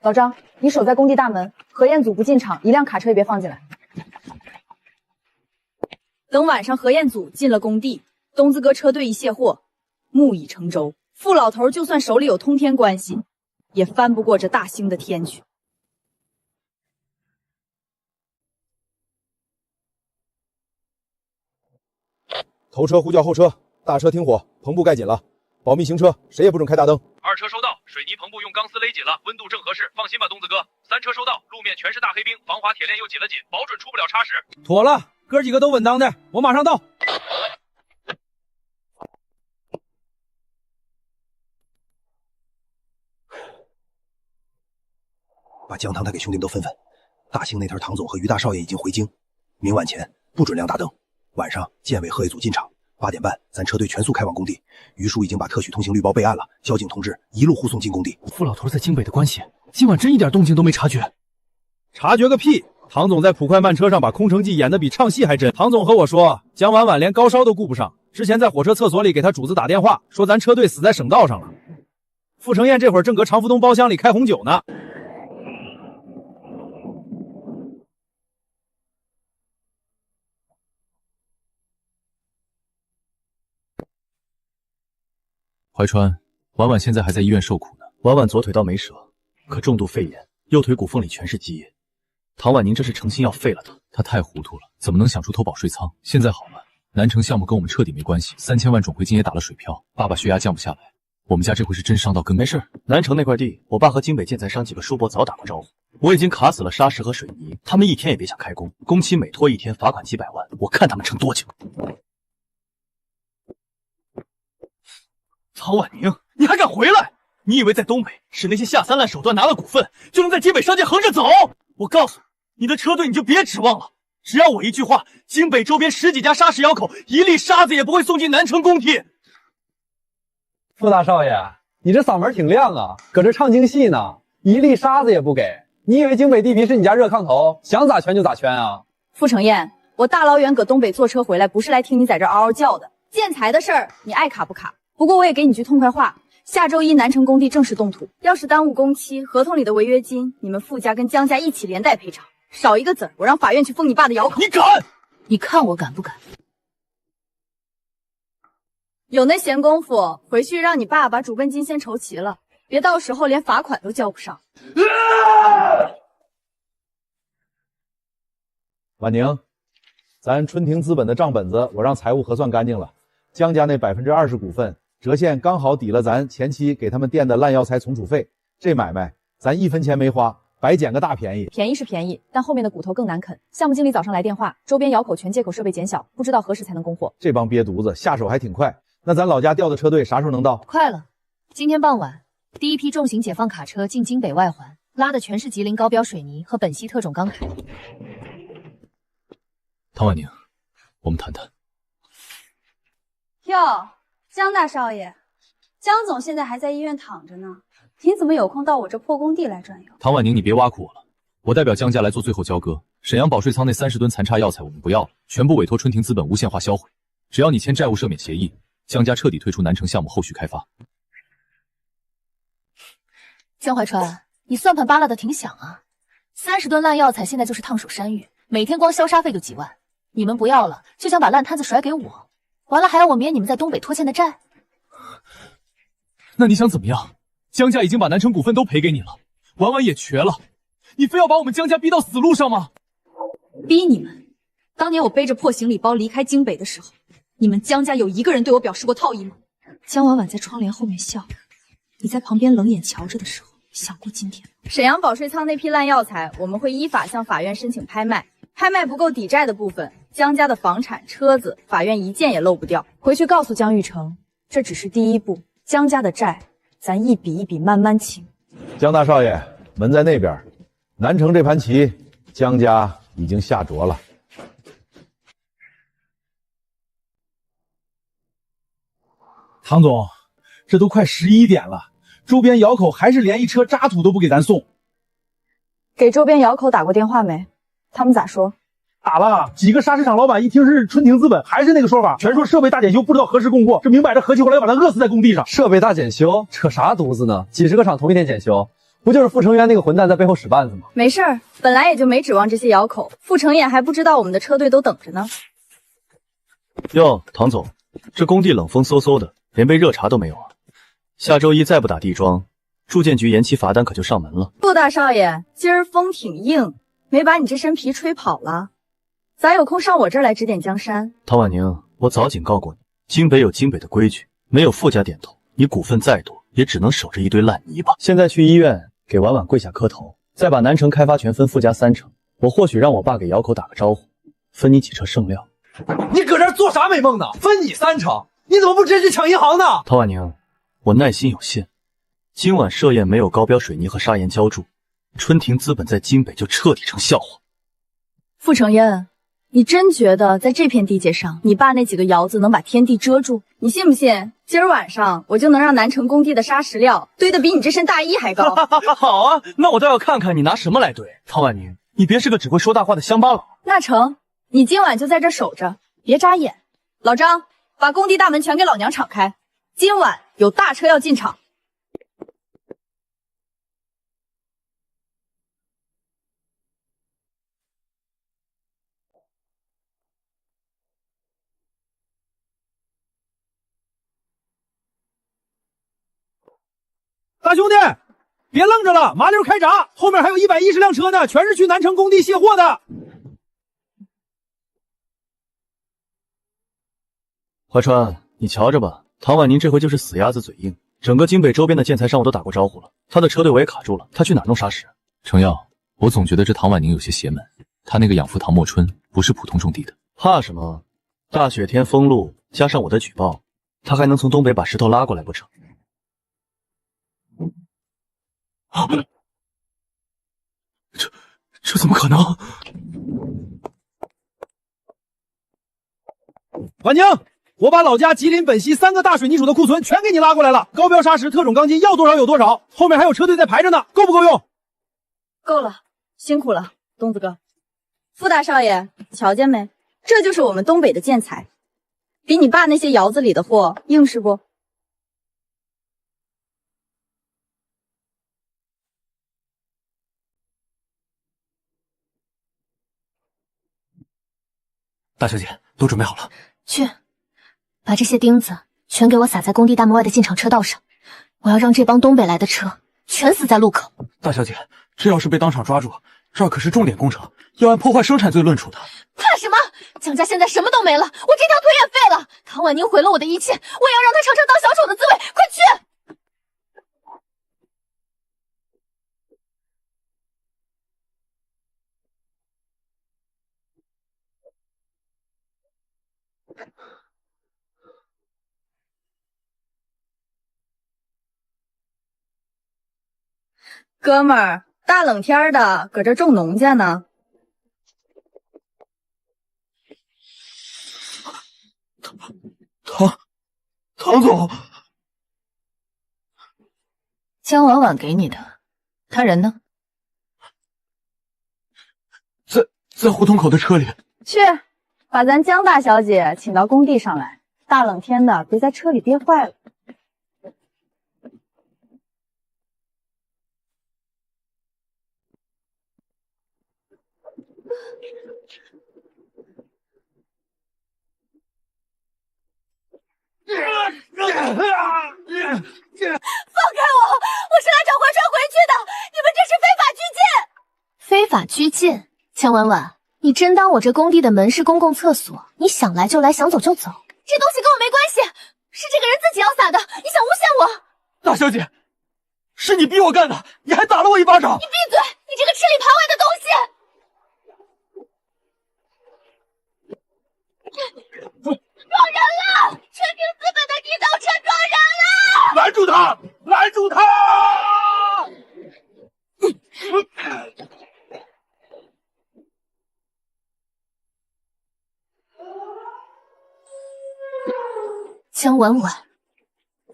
老张，你守在工地大门，核验组不进场，一辆卡车也别放进来。等晚上核验组进了工地，东子哥车队一卸货，木已成舟。傅老头就算手里有通天关系，也翻不过这大兴的天去。头车呼叫后车，大车停火，篷布盖紧了，保密行车，谁也不准开大灯。2车收到，水泥篷布用钢丝勒紧了，温度正合适，放心吧，东子哥。3车收到，路面全是大黑冰，防滑铁链又紧了紧，保准出不了差池。妥了，哥几个都稳当的，我马上到。把姜汤他给兄弟们都分分。大兴那头唐总和于大少爷已经回京，明晚前不准亮大灯。晚上建委核一组进场，8点半咱车队全速开往工地。于叔已经把特许通行绿包备案了，交警同志一路护送进工地。傅老头在京北的关系，今晚真一点动静都没察觉。察觉个屁！唐总在普快慢车上把空城计演得比唱戏还真。唐总和我说，江婉婉连高烧都顾不上，之前在火车厕所里给他主子打电话，说咱车队死在省道上了。傅成燕这会儿正搁长福东包厢里开红酒呢。怀川，婉婉现在还在医院受苦呢。婉婉左腿倒没折，可重度肺炎，右腿骨缝里全是积液。唐婉宁这是诚心要废了他。他太糊涂了，怎么能想出偷保税仓？现在好了，南城项目跟我们彻底没关系，3000万种回金也打了水漂，爸爸血压降不下来，我们家这回是真伤到根本。没事，南城那块地，我爸和京北建材商几个叔伯早打过招呼，我已经卡死了砂石和水泥，他们一天也别想开工，工期每拖1天罚款几百万，我看他们撑多久。曹婉宁，你还敢回来？你以为在东北是那些下三滥手段拿了股份，就能在京北商界横着走？我告诉你，你的车队你就别指望了。只要我一句话，京北周边10几家沙石窑口，一粒沙子也不会送进南城工地。傅大少爷，你这嗓门挺亮啊，搁这唱京戏呢，一粒沙子也不给。你以为京北地皮是你家热炕头，想咋圈就咋圈啊？傅成燕，我大老远搁东北坐车回来，不是来听你在这嗷嗷叫的。建材的事儿，你爱卡不卡？不过我也给你句痛快话，下周1南城工地正式动土，要是耽误工期，合同里的违约金，你们傅家跟江家一起连带赔偿，少一个子儿，我让法院去封你爸的窑口。你敢？你看我敢不敢？有那闲工夫，回去让你爸把主本金先筹齐了，别到时候连罚款都交不上。婉宁，咱春庭资本的账本子我让财务核算干净了，江家那20%股份折现刚好抵了咱前期给他们垫的烂药材重组费，这买卖咱1分钱没花，白捡个大便宜。便宜是便宜，但后面的骨头更难啃。项目经理早上来电话，周边窑口全接口设备减小，不知道何时才能供货。这帮瘪犊子下手还挺快，那咱老家调的车队啥时候能到？快了，今天傍晚，第一批重型解放卡车进京北外环，拉的全是吉林高标水泥和本溪特种钢材。唐婉宁，我们谈谈。哟，江大少爷，江总现在还在医院躺着呢，你怎么有空到我这破工地来转悠？唐婉宁，你别挖苦我了，我代表江家来做最后交割。沈阳保税仓那30吨残差药材我们不要了，全部委托春庭资本无限化销毁。只要你签债务赦免协议，江家彻底退出南城项目后续开发。江怀川，你算盘扒拉的挺响啊！30吨烂药材现在就是烫手山芋，每天光消杀费就几万。你们不要了，就想把烂摊子甩给我，完了还要我免你们在东北拖欠的债。那你想怎么样？江家已经把南城股份都赔给你了，婉婉也瘸了，你非要把我们江家逼到死路上吗？逼你们？当年我背着破行李包离开京北的时候，你们江家有一个人对我表示过套议吗？江婉婉在窗帘后面笑，你在旁边冷眼瞧着的时候，想过今天？沈阳保税仓那批烂药材，我们会依法向法院申请拍卖，拍卖不够抵债的部分，江家的房产、车子，法院一件也漏不掉。回去告诉江玉成，这只是第一步，江家的债，咱一笔一笔慢慢清。江大少爷，门在那边，南城这盘棋，江家已经下着了。唐总，这都快11点了，周边窑口还是连一车渣土都不给咱送。给周边窑口打过电话没？他们咋说？打了，几个砂石厂老板一听是春庭资本，还是那个说法，全说设备大检修不知道何时供货，这明摆着合起伙来要把他饿死在工地上。设备大检修，扯啥犊子呢？几十个厂同一天检修，不就是傅成渊那个混蛋在背后使绊子吗？没事儿，本来也就没指望这些窑口，傅成彦还不知道我们的车队都等着呢。哟，唐总，这工地冷风飕飕的，连杯热茶都没有啊！下周一再不打地桩，住建局延期罚单可就上门了。傅大少爷，今儿风挺硬，没把你这身皮吹跑了？咋有空上我这儿来指点江山？唐婉宁，我早警告过你，京北有京北的规矩，没有傅家点头，你股份再多，也只能守着一堆烂泥巴。现在去医院给婉婉跪下磕头，再把南城开发权分傅家30%，我或许让我爸给窑口打个招呼，分你几车剩料。你搁这儿做啥美梦呢？分你30%，你怎么不直接去抢银行呢？陶婉宁，我耐心有限，今晚设宴没有高标水泥和砂岩浇筑，春庭资本在京北就彻底成笑话。傅成恩，你真觉得在这片地界上，你爸那几个窑子能把天地遮住？你信不信今儿晚上我就能让南城工地的砂石料堆得比你这身大衣还高？好啊，那我倒要看看你拿什么来堆。陶婉宁，你别是个只会说大话的乡巴佬。那成，你今晚就在这守着，别眨眼。老张，把工地大门全给老娘敞开，今晚有大车要进场。大兄弟，别愣着了，麻溜开闸，后面还有110辆车呢，全是去南城工地卸货的。怀川，你瞧着吧，唐婉宁这回就是死鸭子嘴硬，整个京北周边的建材商我都打过招呼了，他的车队我也卡住了，他去哪弄砂石？程耀，我总觉得这唐婉宁有些邪门，他那个养父唐墨春不是普通种地的。怕什么？大雪天封路，加上我的举报，他还能从东北把石头拉过来不成？这怎么可能？婉宁，我把老家吉林本溪3个大水泥储的库存全给你拉过来了，高标砂石、特种钢筋要多少有多少，后面还有车队在排着呢，够不够用？够了，辛苦了，东子哥。傅大少爷，瞧见没？这就是我们东北的建材，比你爸那些窑子里的货硬实不？大小姐，都准备好了。去，把这些钉子全给我撒在工地大门外的进场车道上，我要让这帮东北来的车全死在路口。大小姐，这要是被当场抓住，这儿可是重点工程，要按破坏生产罪论处的。怕什么？江家现在什么都没了，我这条腿也废了。唐婉宁毁了我的一切，我也要让他尝尝当小丑的滋味。快去！哥们儿，大冷天的搁这种农家呢。唐总，江婉婉给你的，他人呢？在胡同口的车里。去，把咱江大小姐请到工地上来。大冷天的，别在车里憋坏了。我是来找怀川回去的，你们这是非法拘禁！非法拘禁？江婉婉，你真当我这工地的门是公共厕所？你想来就来，想走就走？这东西跟我没关系，是这个人自己要撒的，你想诬陷我？大小姐，是你逼我干的，你还打了我一巴掌！你闭嘴！你这个吃里扒外的东西！撞人了！春庭资本的地头蛇撞人了！拦住他！拦住他！江婉婉，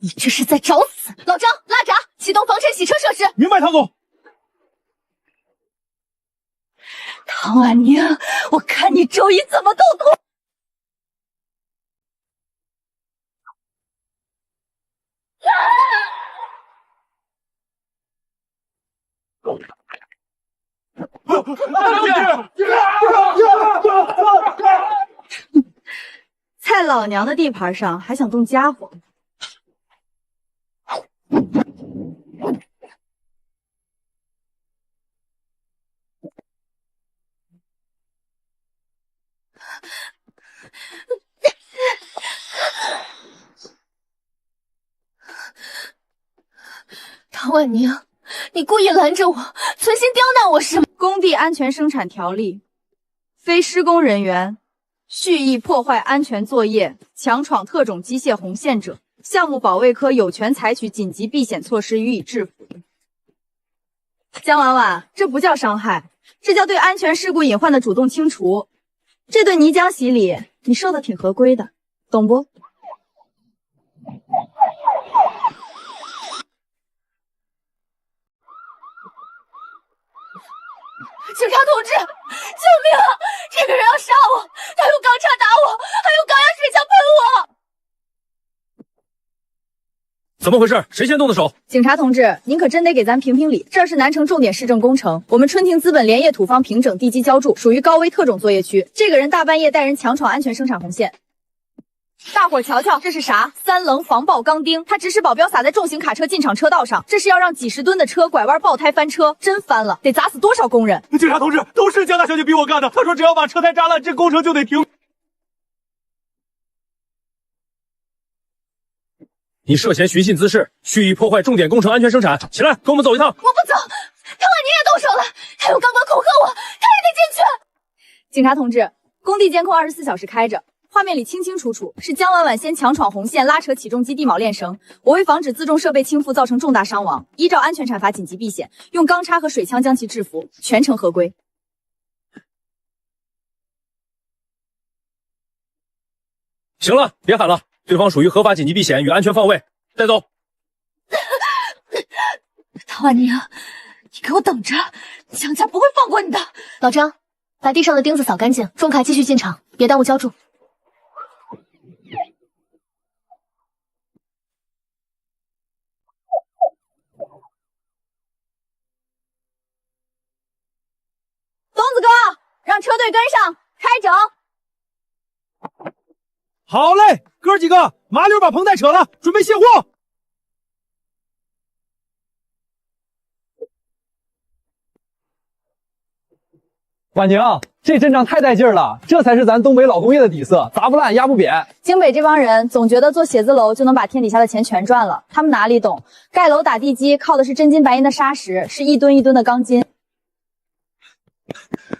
你这是在找死！老张，拉闸，启动防尘洗车设施。明白，唐总。唐婉宁，我看你周一怎么动土！在老娘的地盘上还想动家伙？唐婉宁，你故意拦着我，存心刁难我是吗？工地安全生产条例，非施工人员蓄意破坏安全作业、强闯特种机械红线者，项目保卫科有权采取紧急避险措施予以制服。江婉婉，这不叫伤害，这叫对安全事故隐患的主动清除。这顿泥浆洗礼，你受的挺合规的，懂不？警察同志，救命啊！这个人要杀我，他用钢叉打我，还用高压水枪喷我。怎么回事？谁先动的手？警察同志，您可真得给咱评评理。这是南城重点市政工程，我们春庭资本连夜土方平整地基浇筑，属于高危特种作业区。这个人大半夜带人强闯安全生产红线。大伙儿瞧瞧，这是啥？3棱防爆钢钉，他指使保镖撒在重型卡车进场车道上，这是要让几十吨的车拐弯爆胎翻车，真翻了，得砸死多少工人？警察同志，都是江大小姐逼我干的。她说只要把车胎扎烂，这工程就得停。你涉嫌寻衅滋事，蓄意破坏重点工程安全生产，起来，跟我们走一趟。我不走，唐婉宁也动手了，他用钢管恐吓我，他也得进去。警察同志，工地监控24小时开着。画面里清清楚楚，是江婉婉先强闯红线，拉扯起重机地铆链绳。我为防止自重设备倾覆造成重大伤亡，依照安全产法紧急避险，用钢叉和水枪将其制服，全程合规。行了，别喊了，对方属于合法紧急避险与安全放位，带走。唐婉宁，你给我等着，江家不会放过你的。老张，把地上的钉子扫干净，重卡继续进场，别耽误浇筑。东子哥，让车队跟上，开整。好嘞，哥几个，麻溜把棚带扯了，准备卸货。婉宁，这阵仗太带劲儿了，这才是咱东北老工业的底色，砸不烂，压不扁。京北这帮人总觉得做写字楼就能把天底下的钱全赚了，他们哪里懂？盖楼打地基靠的是真金白银的砂石，是一吨一吨的钢筋。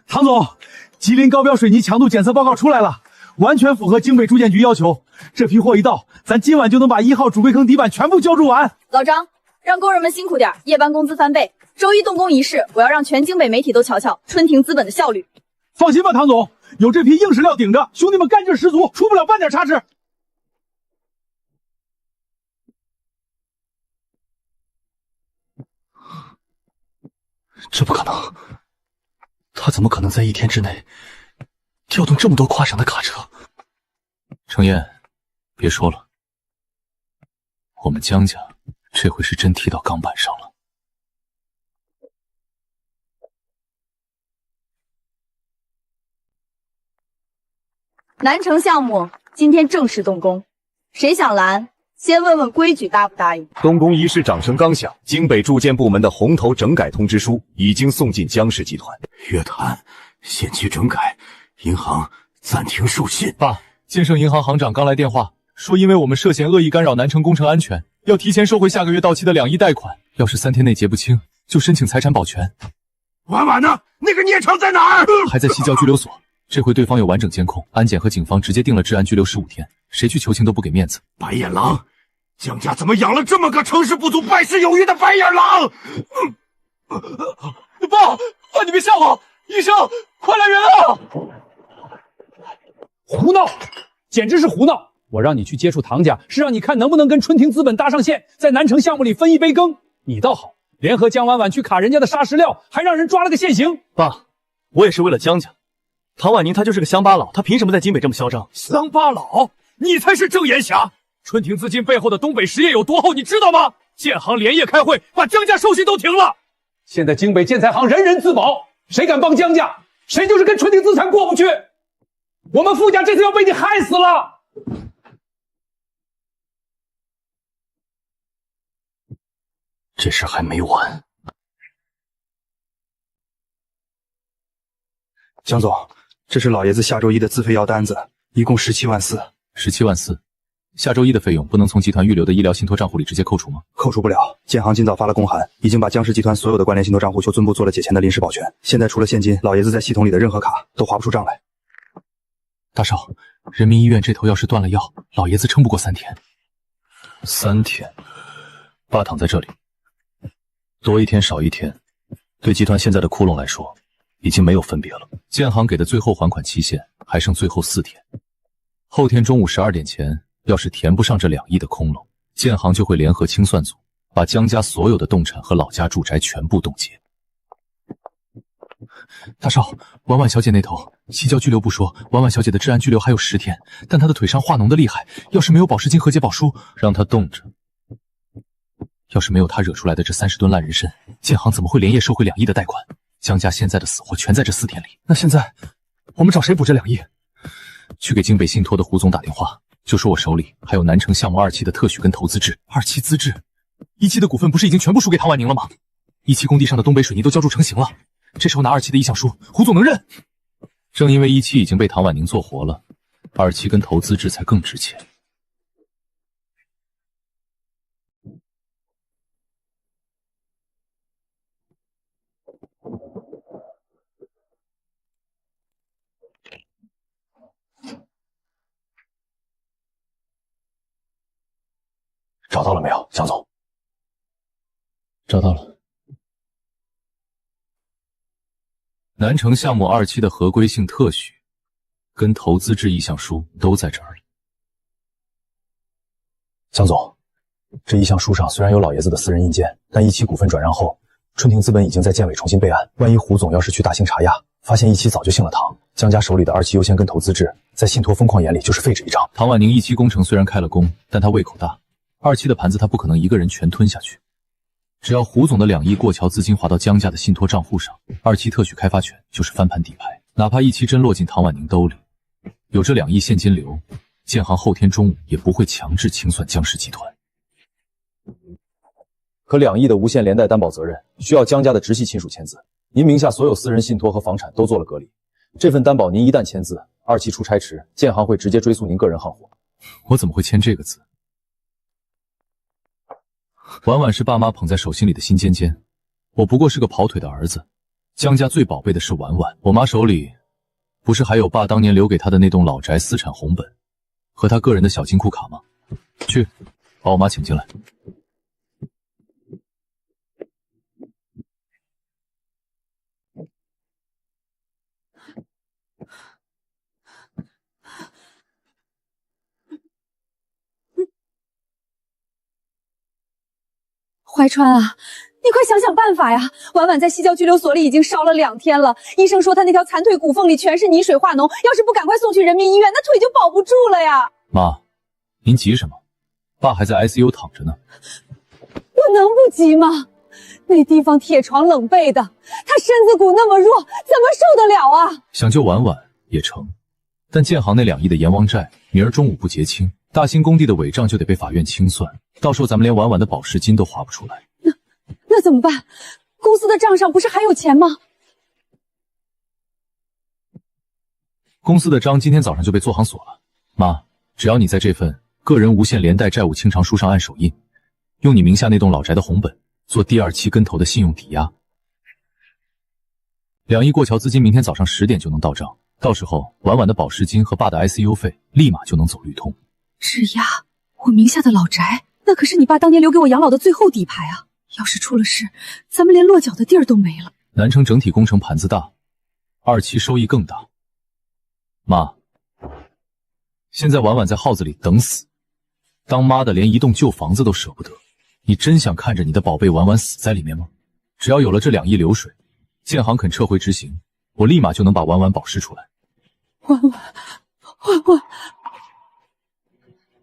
唐总，吉林高标水泥强度检测报告出来了，完全符合京北住建局要求。这批货一到，咱今晚就能把1号主柜坑底板全部浇筑完。老张，让工人们辛苦点，夜班工资翻倍。周一动工仪式，我要让全京北媒体都瞧瞧春庭资本的效率。放心吧，唐总，有这批硬实料顶着，兄弟们干劲十足，出不了半点差池。这不可能，他怎么可能在1天之内调动这么多跨省的卡车？程燕，别说了，我们江家这回是真踢到钢板上了。南城项目今天正式动工，谁想拦，先问问规矩答不答应？东宫仪式掌声刚响，京北住建部门的红头整改通知书已经送进江氏集团。约谈限期整改，银行暂停授信。爸，建盛银行行长刚来电话，说因为我们涉嫌恶意干扰南城工程安全，要提前收回下个月到期的2亿贷款，要是3天内结不清，就申请财产保全。婉婉呢？那个孽障在哪儿？还在西郊拘留所。这回对方有完整监控，安检和警方直接定了治安拘留15天，谁去求情都不给面子。白眼狼，江家怎么养了这么个成事不足败事有余的白眼狼？爸，你别吓我！医生，快来人啊！胡闹，简直是胡闹！我让你去接触唐家，是让你看能不能跟春庭资本搭上线，在南城项目里分一杯羹。你倒好，联合江婉婉去卡人家的砂石料，还让人抓了个现行。爸，我也是为了江家。唐婉宁她就是个乡巴佬，她凭什么在京北这么嚣张？乡巴佬，你才是郑延霞！春庭资金背后的东北实业有多厚，你知道吗？建行连夜开会，把江家授信都停了。现在京北建材行人人自保，谁敢帮江家，谁就是跟春庭资产过不去。我们傅家这次要被你害死了。这事还没完。江总，这是老爷子下周一的自费药单子，一共17万4。17万4，下周一的费用不能从集团预留的医疗信托账户里直接扣除吗？扣除不了。建行今早发了公函，已经把江氏集团所有的关联信托账户就尊部做了解签的临时保全。现在除了现金，老爷子在系统里的任何卡都划不出账来。大少，人民医院这头要是断了药，老爷子撑不过3天。3天，爸躺在这里，多一天少一天，对集团现在的窟窿来说，已经没有分别了。建行给的最后还款期限还剩最后4天，后天中午12点前，要是填不上这2亿的空窿，建行就会联合清算组，把江家所有的动产和老家住宅全部冻结。大少，婉婉小姐那头，西郊拘留部说，婉婉小姐的治安拘留还有10天，但她的腿上化脓的厉害，要是没有保释金和解保书，让她冻着。要是没有她惹出来的这30吨烂人参，建行怎么会连夜收回2亿的贷款？江家现在的死活全在这4天里。那现在我们找谁补这2亿？去给京北信托的胡总打电话，就说我手里还有南城项目2期的特许跟投资制。2期资质，1期的股份不是已经全部输给唐婉宁了吗？1期工地上的东北水泥都浇筑成型了，这时候拿2期的意向书，胡总能认？正因为1期已经被唐婉宁做活了，2期跟投资制才更值钱。找到了没有，江总？找到了。南城项目2期的合规性特许跟投资制意向书都在这儿了。江总，这意向书上虽然有老爷子的私人印鉴，但1期股份转让后，春庭资本已经在建委重新备案。万一胡总要是去大兴查押，发现1期早就姓了唐，江家手里的2期优先跟投资制，在信托疯狂眼里就是废纸一张。唐婉宁1期工程虽然开了工，但他胃口大，2期的盘子他不可能一个人全吞下去。只要胡总的2亿过桥资金划到江家的信托账户上，2期特许开发权就是翻盘底牌。哪怕1期真落进唐婉宁兜里，有这2亿现金流，建行后天中午也不会强制清算江氏集团。可2亿的无限连带担保责任需要江家的直系亲属签字，您名下所有私人信托和房产都做了隔离，这份担保您一旦签字，2期出差迟，建行会直接追诉您个人行活。我怎么会签这个字？婉婉是爸妈捧在手心里的心尖尖，我不过是个跑腿的儿子。江家最宝贝的是婉婉，我妈手里不是还有爸当年留给她的那栋老宅私产红本和她个人的小金库卡吗？去，把我妈请进来。怀川啊，你快想想办法呀！婉婉在西郊拘留所里已经烧了2天了，医生说她那条残腿骨缝里全是泥水化脓，要是不赶快送去人民医院，那腿就保不住了呀！妈，您急什么？爸还在 ICU 躺着呢。我能不急吗？那地方铁床冷被的，他身子骨那么弱，怎么受得了啊？想救婉婉也成，但建行那2亿的阎王债，明儿中午不结清，大兴工地的伪账就得被法院清算，到时候咱们连婉婉的保释金都划不出来。那怎么办？公司的账上不是还有钱吗？公司的章今天早上就被做行锁了。妈，只要你在这份个人无限连带债务清偿书上按手印，用你名下那栋老宅的红本做第2期跟投的信用抵押，2亿过桥资金明天早上10点就能到账，到时候婉婉的保释金和爸的 ICU 费立马就能走绿通。质押我名下的老宅，那可是你爸当年留给我养老的最后底牌啊！要是出了事，咱们连落脚的地儿都没了。南城整体工程盘子大，2期收益更大。妈，现在婉婉在号子里等死，当妈的连一栋旧房子都舍不得，你真想看着你的宝贝婉婉死在里面吗？只要有了这2亿流水，建行肯撤回执行，我立马就能把婉婉保释出来。婉婉，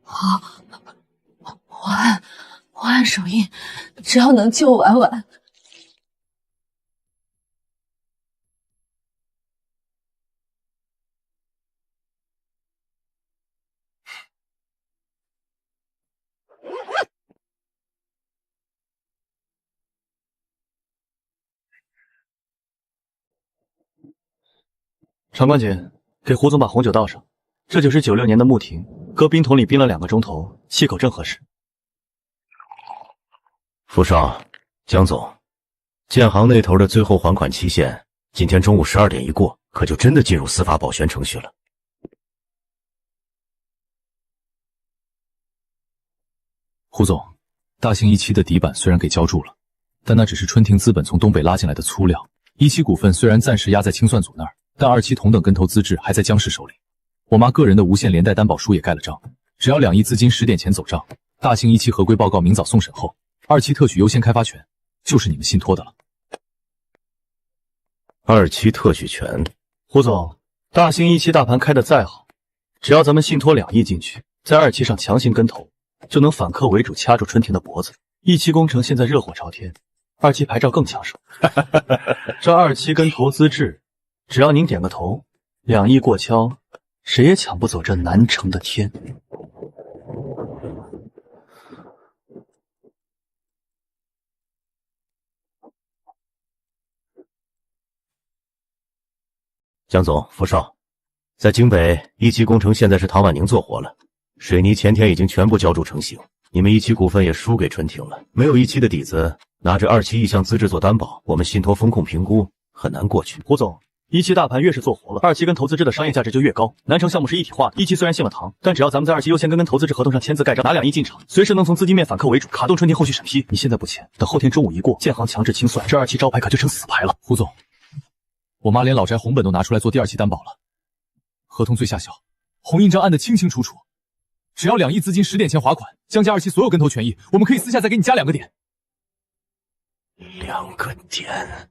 好，我按手印，只要能救婉婉。长官姐，给胡总把红酒倒上。这酒是96年的木亭，搁冰桶里冰了2个钟头，气口正合适。傅少，江总，建行那头的最后还款期限今天中午12点一过，可就真的进入司法保全程序了。胡总，大兴1期的底板虽然给交住了，但那只是春庭资本从东北拉进来的粗料。1期股份虽然暂时压在清算组那儿，但2期同等跟投资质还在江氏手里。我妈个人的无限连带担保书也盖了章，只要2亿资金10点前走账，大兴1期合规报告明早送审后，2期特许优先开发权就是你们信托的了。2期特许权，胡总，大兴1期大盘开得再好，只要咱们信托2亿进去，在2期上强行跟投，就能反客为主，掐住春庭的脖子。1期工程现在热火朝天，2期牌照更抢手。这2期跟投资制，只要您点个头，2亿过敲，谁也抢不走这南城的天。江总、傅少，在京北1期工程现在是唐婉宁做活了，水泥前天已经全部交筑成型，你们1期股份也输给春庭了，没有1期的底子，拿着2期意向资质做担保，我们信托风控评估很难过去。胡总，1期大盘越是做活了，2期跟投资制的商业价值就越高。南城项目是一体化的，1期虽然姓了唐，但只要咱们在2期优先跟投资制合同上签字盖章，拿2亿进场，随时能从资金面反客为主，卡动春庭后续审批。你现在不签，等后天中午一过，建行强制清算，这2期招牌可就成死牌了。胡总，我妈连老宅红本都拿出来做第2期担保了，合同最下效，红印章按得清清楚楚，只要2亿资金10点前划款，江家2期所有跟投权益，我们可以私下再给你加2个点。2个点。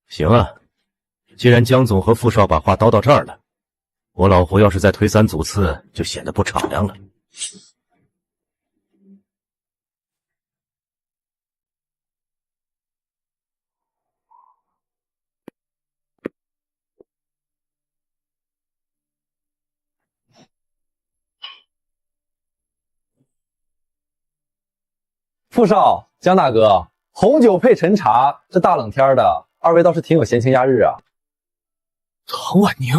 行啊，既然江总和傅少把话叨到这儿了，我老胡要是再推3阻刺，就显得不敞亮了。傅少、江大哥，红酒配陈茶，这大冷天的，2位倒是挺有闲情雅日啊。唐婉宁，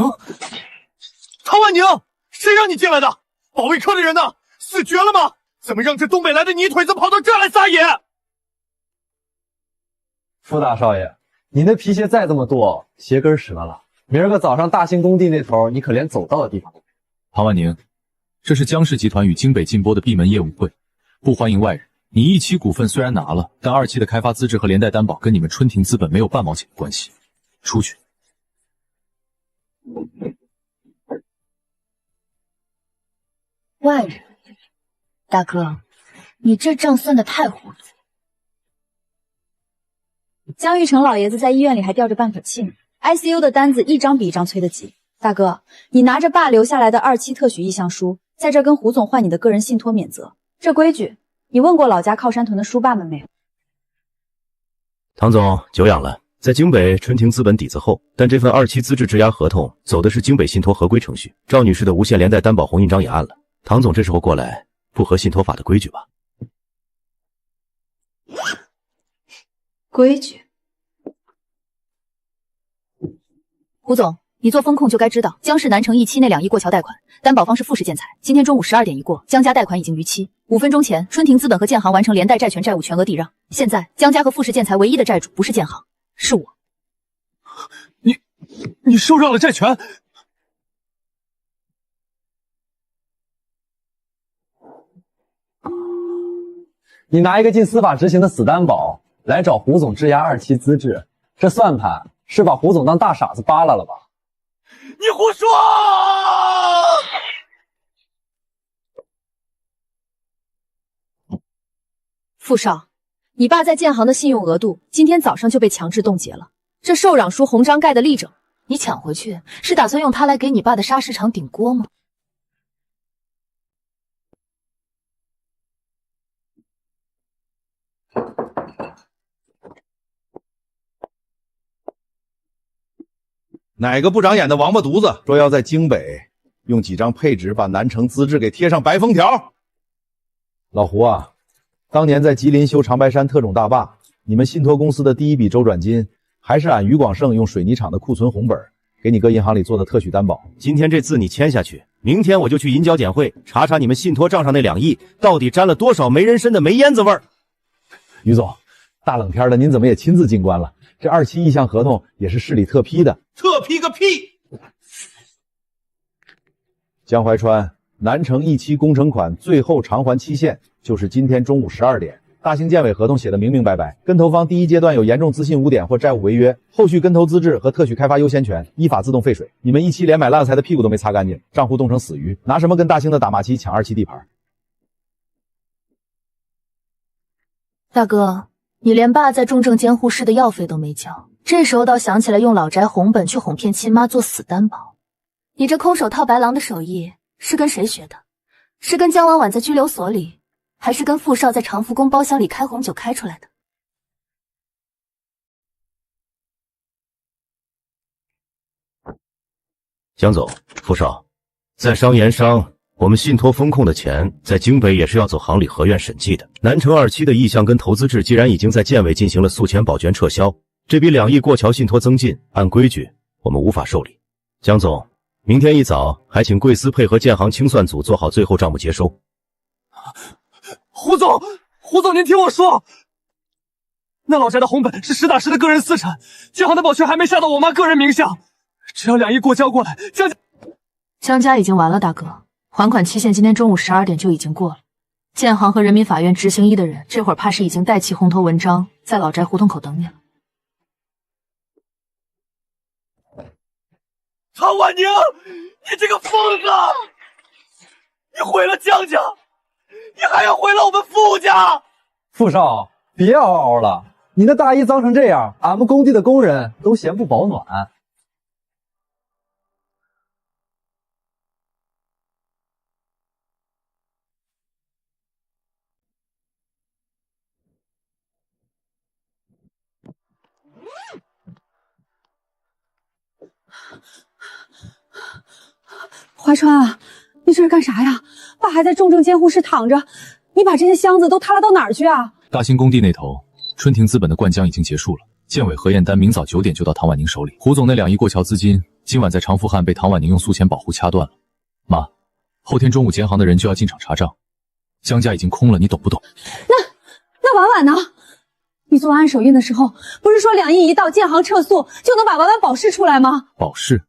谁让你进来的？保卫科的人呢？死绝了吗？怎么让这东北来的泥腿子跑到这儿来撒野？傅大少爷，你那皮鞋再这么剁，鞋跟折了。明儿个早上大兴工地那头，你可连走道的地方都没有。唐婉宁，这是江氏集团与京北劲波的闭门业务会，不欢迎外人。你1期股份虽然拿了，但2期的开发资质和连带担保跟你们春庭资本没有半毛钱的关系。出去。外人，大哥，你这账算得太糊涂。江玉成老爷子在医院里还吊着半口气呢 ，ICU 的单子一张比一张催得急。大哥，你拿着爸留下来的2期特许意向书，在这儿跟胡总换你的个人信托免责，这规矩。你问过老家靠山屯的叔爸们没有？唐总，久仰了。在京北春庭资本底子厚，但这份2期资质质押合同走的是京北信托合规程序。赵女士的无限连带担保红印章也按了。唐总这时候过来，不合信托法的规矩吧？规矩。胡总，你做风控就该知道，江氏南城1期那2亿过桥贷款，担保方是富士建材。今天中午12点一过，江家贷款已经逾期。5分钟前，春庭资本和建行完成连带债权债务全额递让。现在，江家和富士建材唯一的债主不是建行，是我。你受让了债权？你拿一个进司法执行的死担保来找胡总质押2期资质，这算盘是把胡总当大傻子扒拉了吧？你胡说！傅少，你爸在建行的信用额度今天早上就被强制冻结了，这受让书红章盖的立正，你抢回去是打算用它来给你爸的砂石厂顶锅吗？哪个不长眼的王八犊子说要在京北用几张配纸把南城资质给贴上白封条？老胡啊，当年在吉林修长白山特种大坝，你们信托公司的第一笔周转金，还是俺于广胜用水泥厂的库存红本给你搁银行里做的特许担保。今天这字你签下去，明天我就去银交检会查查你们信托账上那2亿到底沾了多少没人参的煤烟子味儿。于总，大冷天的您怎么也亲自进关了？这2期意向合同也是市里特批的。特批个屁！江淮川南城1期工程款最后偿还期限就是今天中午12点。大兴建委合同写的明明白白，跟投方第一阶段有严重资信污点或债务违约，后续跟投资质和特许开发优先权依法自动废水。你们1期连买烂菜的屁股都没擦干净，账户冻成死鱼，拿什么跟大兴的打马期抢2期地盘？大哥，你连爸在重症监护室的药费都没交，这时候倒想起来用老宅红本去哄骗亲妈做死担保，你这空手套白狼的手艺是跟谁学的？是跟江婉婉在拘留所里，还是跟傅少在长福宫包厢里开红酒开出来的？江总，傅少，在商言商，我们信托风控的钱在京北也是要走行里合院审计的。南城2期的意向跟投资制既然已经在建委进行了诉前保全撤销，这笔2亿过桥信托增进，按规矩我们无法受理。江总，明天一早还请贵司配合建行清算组做好最后账目结收。胡总，您听我说，那老宅的红本是实打实的个人私产，建行的保全还没下到我妈个人名下，只要2亿过交过来，江家已经完了，大哥，还款期限今天中午12点就已经过了。建行和人民法院执行1的人，这会儿怕是已经带齐红头文章，在老宅胡同口等你了。唐婉宁，你这个疯子！你毁了江家，你还要毁了我们傅家！傅少，别嗷嗷了，你那大衣脏成这样，俺们工地的工人都嫌不保暖。华川啊，你这是干啥呀？爸还在重症监护室躺着，你把这些箱子都塌拉到哪儿去啊？大兴工地那头，春庭资本的灌浆已经结束了，建委核验单明早9点就到唐婉宁手里。胡总那2亿过桥资金，今晚在长福汉被唐婉宁用诉前保护掐断了。妈，后天中午建行的人就要进场查账，江家已经空了，你懂不懂？那婉婉呢？你做完手印的时候，不是说2亿一到，建行撤诉就能把婉婉保释出来吗？保释？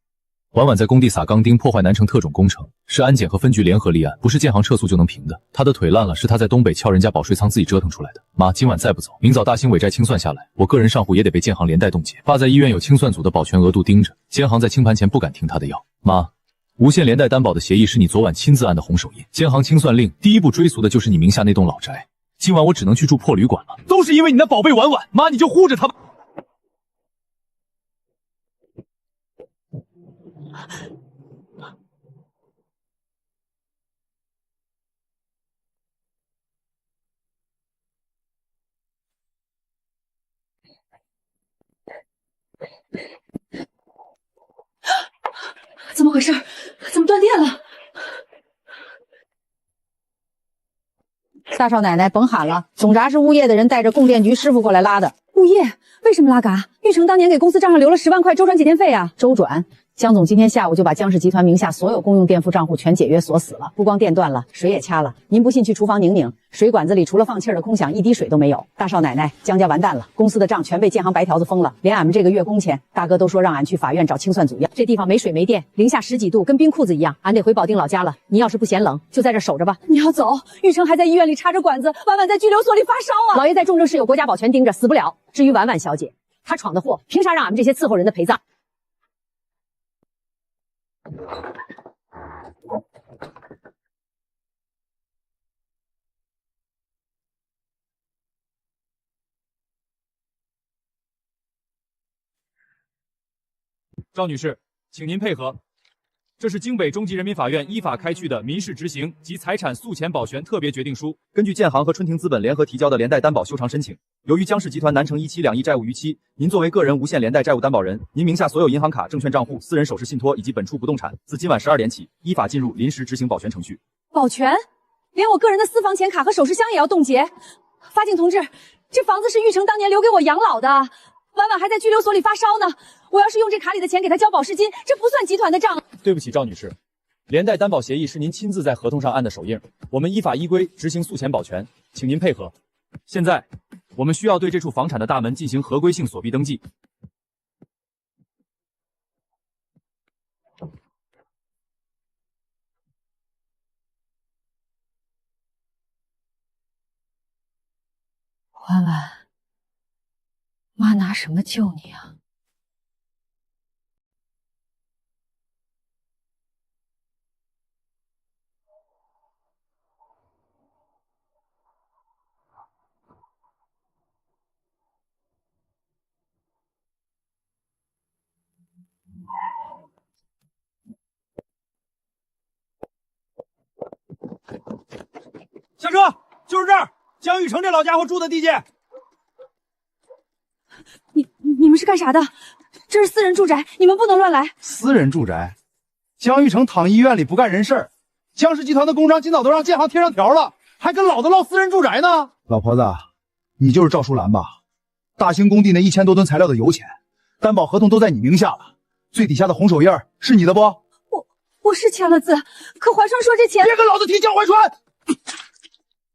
婉婉在工地撒钢钉，破坏南城特种工程，是安检和分局联合立案，不是建行撤诉就能平的。他的腿烂了，是他在东北撬人家保税仓自己折腾出来的。妈，今晚再不走，明早大兴尾债清算下来，我个人账户也得被建行连带冻结。爸在医院有清算组的保全额度盯着，建行在清盘前不敢停他的药。妈，无限连带担保的协议是你昨晚亲自按的红手印，建行清算令第一步追溯的就是你名下那栋老宅。今晚我只能去住破旅馆了，都是因为你那宝贝婉婉。妈，你就护着她吧。怎么回事？怎么断电了？大少奶奶，甭喊了，总闸是物业的人带着供电局师傅过来拉的。物业为什么拉嘎？玉成当年给公司账上留了10万块周转几天费啊！周转。江总今天下午就把江氏集团名下所有公用电付账户全解约锁死了，不光电断了，水也掐了。您不信去厨房拧拧，水管子里除了放气儿的空响，一滴水都没有。大少奶奶，江家完蛋了，公司的账全被建行白条子封了，连俺们这个月工钱，大哥都说让俺去法院找清算组要。这地方没水没电，零下10几度，跟冰裤子一样，俺得回保定老家了。你要是不嫌冷，就在这守着吧。你要走，玉成还在医院里插着管子，婉婉在拘留所里发烧啊！老爷在重症室有国家保全盯着，死不了。至于婉婉小姐，她闯的祸，凭啥让俺们这些伺候人的陪葬？赵女士，请您配合。这是京北中级人民法院依法开具的民事执行及财产诉前保全特别决定书。根据建行和春庭资本联合提交的连带担保修偿申请，由于江氏集团南城172亿债务逾期，您作为个人无限连带债务担保人，您名下所有银行卡、证券账户、私人首饰信托以及本处不动产，自今晚12点起，依法进入临时执行保全程序。保全？连我个人的私房钱卡和首饰箱也要冻结？法警同志，这房子是玉成当年留给我养老的，婉婉还在拘留所里发烧呢。我要是用这卡里的钱给他交保释金，这不算集团的账。对不起，赵女士，连带担保协议是您亲自在合同上按的手印，我们依法依规执行诉前保全，请您配合。现在，我们需要对这处房产的大门进行合规性锁闭登记。婉婉，妈拿什么救你啊？下车，就是这儿，江玉成这老家伙住的地界。你们是干啥的？这是私人住宅，你们不能乱来。私人住宅，江玉成躺医院里不干人事儿，江氏集团的公章今早都让建行贴上条了，还跟老子唠私人住宅呢。老婆子，你就是赵淑兰吧？大兴工地那1000多吨材料的油钱，担保合同都在你名下了，最底下的红手印是你的不？我是签了字，可怀川说这钱……别跟老子提江怀川！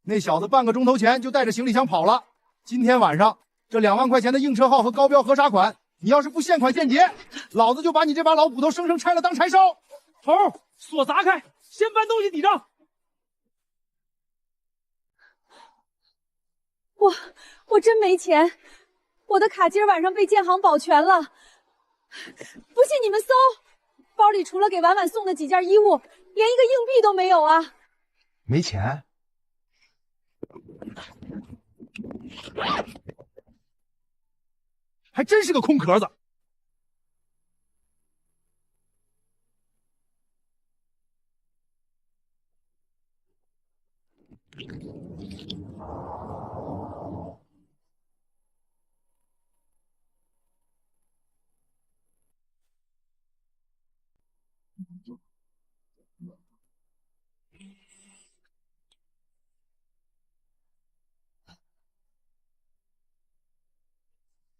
那小子半个钟头前就带着行李箱跑了，今天晚上这2万块钱的硬车号和高标核查款，你要是不现款现结，老子就把你这把老骨头生生拆了当柴烧！头，锁砸开，先搬东西抵账。我真没钱，我的卡今儿晚上被建行保全了，不信你们搜，包里除了给婉婉送的几件衣物，连一个硬币都没有啊！没钱？还真是个空壳子。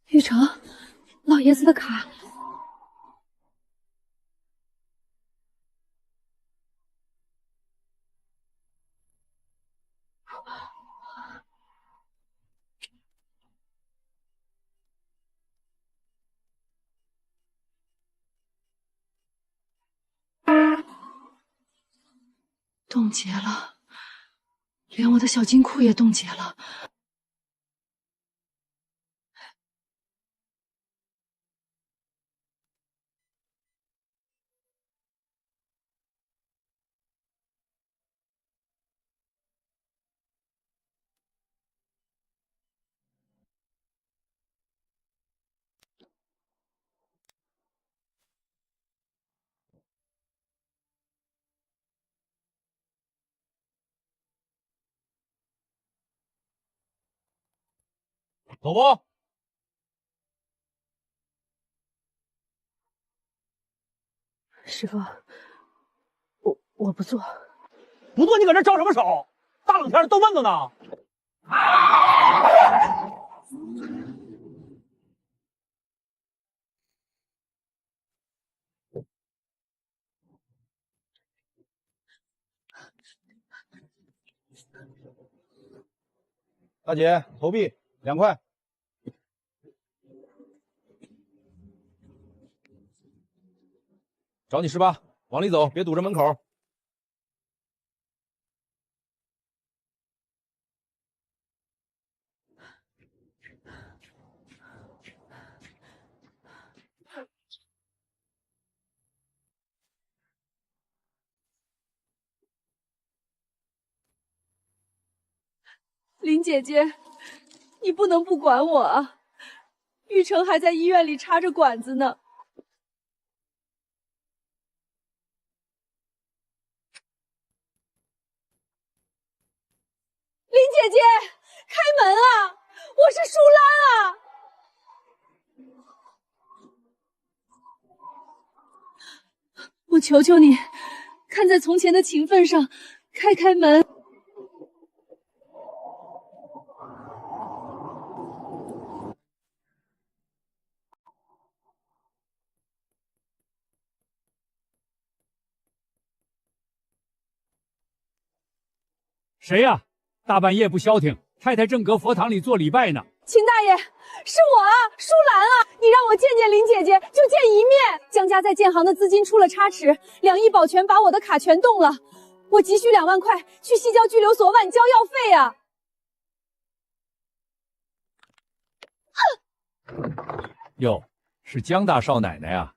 玉成，老爷子的卡。冻结了，连我的小金库也冻结了。走不？师傅，我不做。不做你搁这招什么手？大冷天都闷着呢。大姐，投币2块。找你18，往里走，别堵着门口。林姐姐，你不能不管我啊！玉成还在医院里插着管子呢。林姐姐，开门啊！我是舒兰啊！我求求你，看在从前的情分上，开门。谁呀？大半夜不消停，太太正搁佛堂里做礼拜呢。秦大爷，是我啊，舒兰啊！你让我见见林姐姐，就见一面。江家在建行的资金出了差池，2亿保全把我的卡全动了，我急需2万块去西郊拘留所晚交药费啊！哟，是江大少奶奶啊！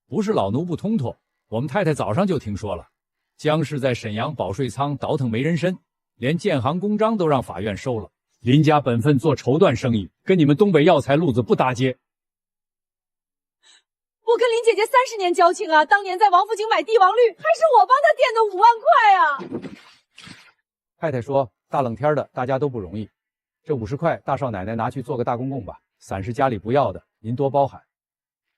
不是老奴不通透，我们太太早上就听说了，江氏在沈阳保税仓倒腾没人参，连建行公章都让法院收了。林家本分做绸缎生意，跟你们东北药材路子不搭接。我跟林姐姐30年交情啊，当年在王府井买帝王绿，还是我帮她垫的5万块啊！太太说，大冷天的，大家都不容易，这50块大少奶奶拿去做个大公共吧，伞是家里不要的，您多包涵。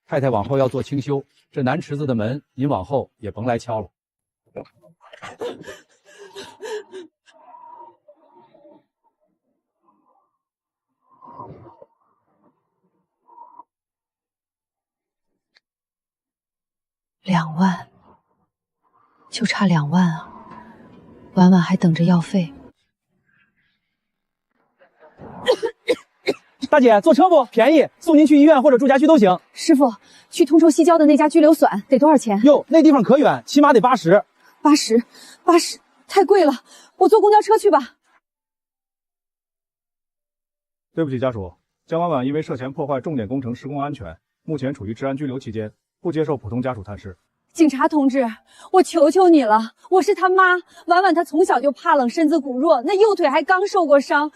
太太往后要做清修，这南池子的门，您往后也甭来敲了。2万，就差2万啊！婉婉还等着药费。大姐，坐车不？便宜，送您去医院或者住家区都行。师傅，去通州西郊的那家拘留所得多少钱？哟，那地方可远，起码得80。80，太贵了，我坐公交车去吧。对不起，家属，江婉婉因为涉嫌破坏重点工程施工安全，目前处于治安拘留期间，不接受普通家属探视。警察同志，我求求你了，我是他妈，婉婉她从小就怕冷，身子骨弱，那右腿还刚受过伤，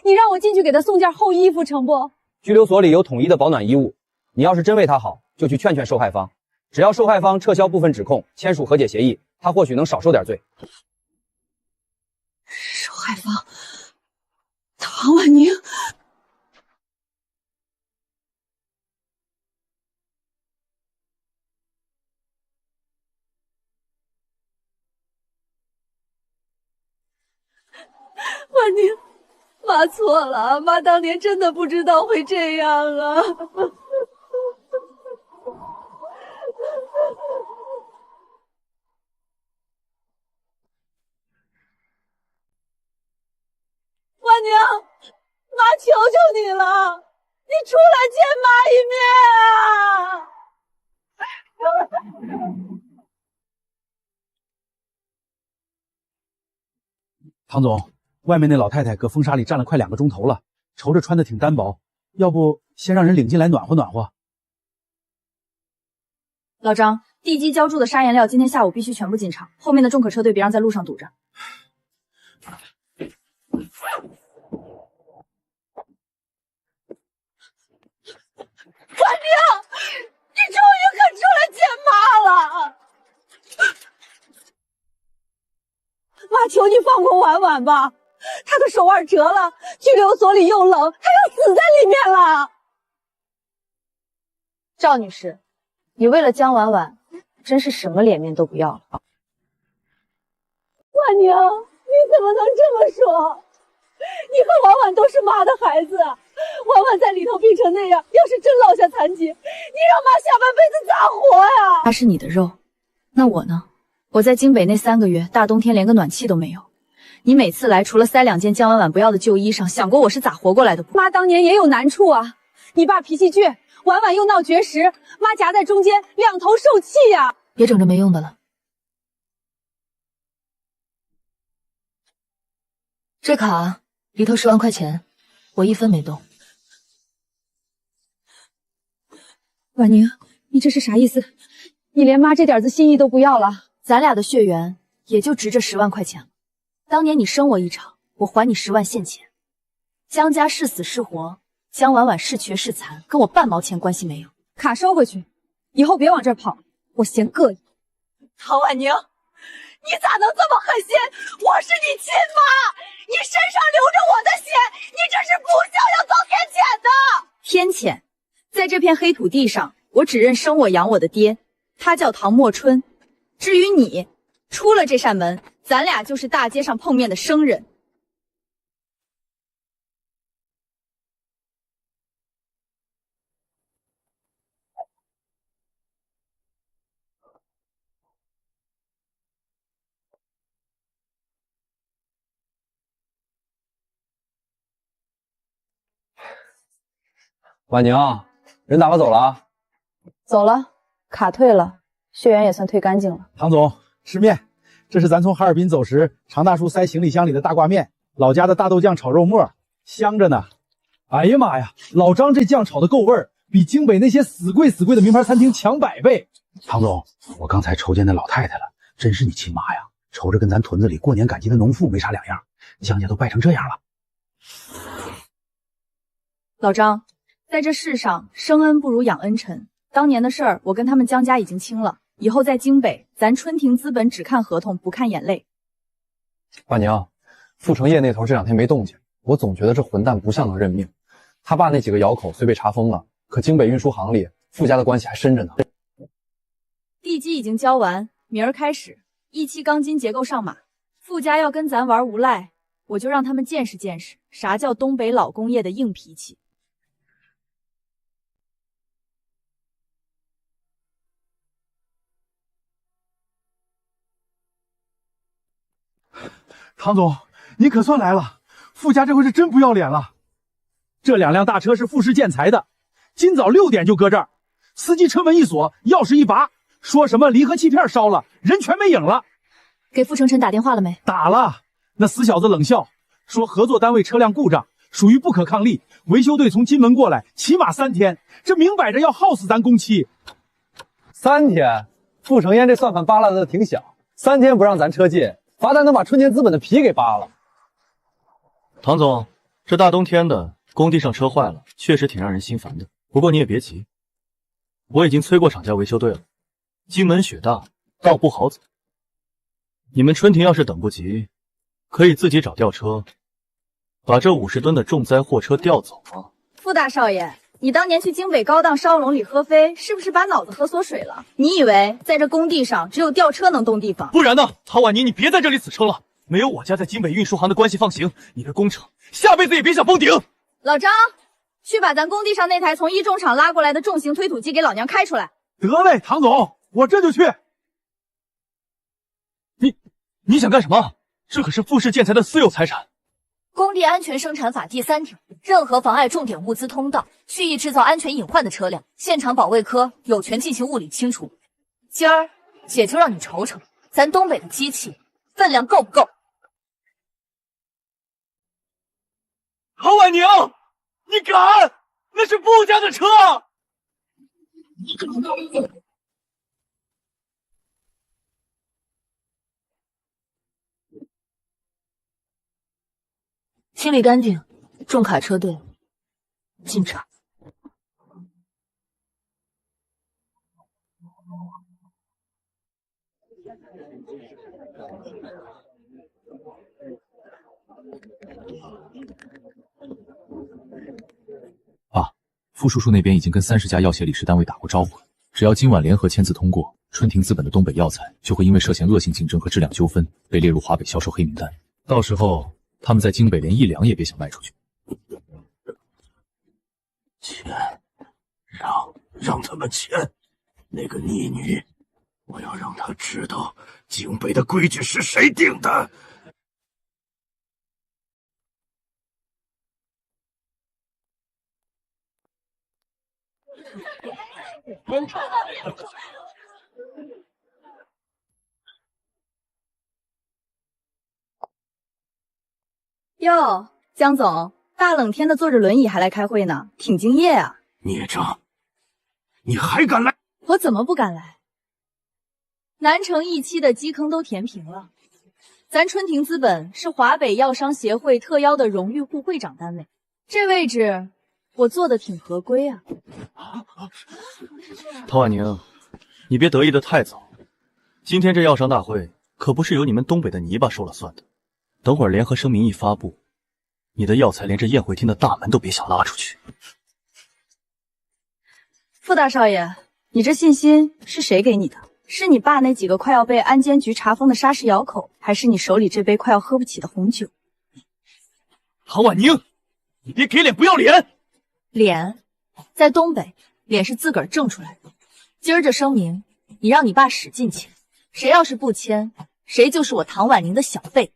你让我进去给她送件厚衣服成不？拘留所里有统一的保暖衣物，你要是真为她好，就去劝劝受害方，只要受害方撤销部分指控，签署和解协议，她或许能少受点罪。受害方唐婉宁。婉宁，妈错了，妈当年真的不知道会这样啊！婉宁，妈求求你了，你出来见妈一面啊！唐总，外面那老太太搁风沙里站了快2个钟头了，瞅着穿的挺单薄，要不先让人领进来暖和暖和。老张，地基浇筑的砂颜料今天下午必须全部进场，后面的重可车队别让在路上堵着。婉宁，你终于肯出来见妈了！妈，求你放过婉婉吧，她的手腕折了，拘留所里又冷，她要死在里面了。赵女士，你为了江婉婉真是什么脸面都不要了。婉宁，你怎么能这么说？你和婉婉都是妈的孩子，婉婉在里头病成那样，要是真落下残疾，你让妈下半辈子咋活呀？她是你的肉，那我呢？我在京北那3个月，大冬天连个暖气都没有。你每次来，除了塞2件江婉婉不要的旧衣裳，想过我是咋活过来的不？妈当年也有难处啊，你爸脾气倔，婉婉又闹绝食，妈夹在中间，两头受气呀。别整这没用的了。这卡里头10万块钱，我1分没动。婉宁，你这是啥意思？你连妈这点子心意都不要了？咱俩的血缘也就值这10万块钱了。当年你生我一场，我还你10万现钱。江家是死是活，江婉婉是瘸是残，跟我半毛钱关系没有。卡收回去，以后别往这儿跑，我嫌膈应。唐婉宁，你咋能这么狠心？我是你亲妈，你身上流着我的血，你这是不孝要遭天谴的。天谴，在这片黑土地上，我只认生我养我的爹，他叫唐墨春。至于你，出了这扇门，咱俩就是大街上碰面的生人。婉宁，人打发走了？走了，卡退了，血缘也算退干净了。唐总，吃面，这是咱从哈尔滨走时常大叔塞行李箱里的大挂面，老家的大豆酱炒肉末，香着呢。哎呀妈呀，老张这酱炒的够味儿，比京北那些死贵的名牌餐厅强100倍。唐总，我刚才瞅见那老太太了，真是你亲妈呀，瞅着跟咱屯子里过年赶集的农妇没啥两样，江家都败成这样了。老张，在这世上生恩不如养恩臣，当年的事儿我跟他们江家已经清了，以后在京北，咱春庭资本只看合同不看眼泪。婉宁，傅成业那头这2天没动静，我总觉得这混蛋不像能认命。他爸那几个窑口虽被查封了，可京北运输行里傅家的关系还深着呢。地基已经交完，明儿开始1期钢筋结构上马。傅家要跟咱玩无赖，我就让他们见识见识啥叫东北老工业的硬脾气。唐总，你可算来了，傅家这回是真不要脸了。这2辆大车是傅氏建材的，今早6点就搁这儿，司机车门一锁，钥匙一拔，说什么离合器片烧了，人全没影了。给傅成琛打电话了没？打了，那死小子冷笑说合作单位车辆故障，属于不可抗力，维修队从金门过来，起码3天，这明摆着要耗死咱工期。3天？傅成烟这算盘扒拉的挺响，3天不让咱车进，罚单能把春田资本的皮给扒了。唐总，这大冬天的，工地上车坏了，确实挺让人心烦的。不过你也别急，我已经催过厂家维修队了。金门雪大，道不好走。你们春庭要是等不及，可以自己找吊车，把这50吨的重灾货车吊走啊。傅大少爷，你当年去京北高档烧笼里喝飞，是不是把脑子喝缩水了？你以为在这工地上只有吊车能动地方？不然呢？陶婉妮，你别在这里死撑了。没有我家在京北运输行的关系放行，你的工程下辈子也别想封顶。老张，去把咱工地上那台从一中厂拉过来的重型推土机给老娘开出来。得嘞，唐总，我这就去。你想干什么？这可是傅氏建材的私有财产。工地安全生产法第3条，任何妨碍重点物资通道、蓄意制造安全隐患的车辆，现场保卫科有权进行物理清除。今儿姐就让你瞅瞅，咱东北的机器分量够不够。陶婉宁，你敢？那是傅家的车！清理干净，重卡车队进场。爸，傅叔叔那边已经跟30家药协理事单位打过招呼了，只要今晚联合签字通过，春庭资本的东北药材就会因为涉嫌恶性竞争和质量纠纷被列入华北销售黑名单，到时候他们在京北连1两也别想卖出去。钱，让他们钱。那个逆女，我要让她知道京北的规矩是谁定的。哟，江总，大冷天的坐着轮椅还来开会呢，挺敬业啊！孽障，你还敢来？我怎么不敢来？南城一期的基坑都填平了，咱春庭资本是华北药商协会特邀的荣誉副会长单位，这位置我做的挺合规啊。陶婉宁，你别得意的太早，今天这药商大会可不是由你们东北的泥巴说了算的。等会儿联合声明一发布，你的药材连这宴会厅的大门都别想拉出去。傅大少爷，你这信心是谁给你的？是你爸那几个快要被安监局查封的沙石咬口，还是你手里这杯快要喝不起的红酒？唐婉宁，你别给脸不要脸！脸，在东北，脸是自个儿挣出来的。今儿这声明，你让你爸使劲签，谁要是不签，谁就是我唐婉宁的小辈。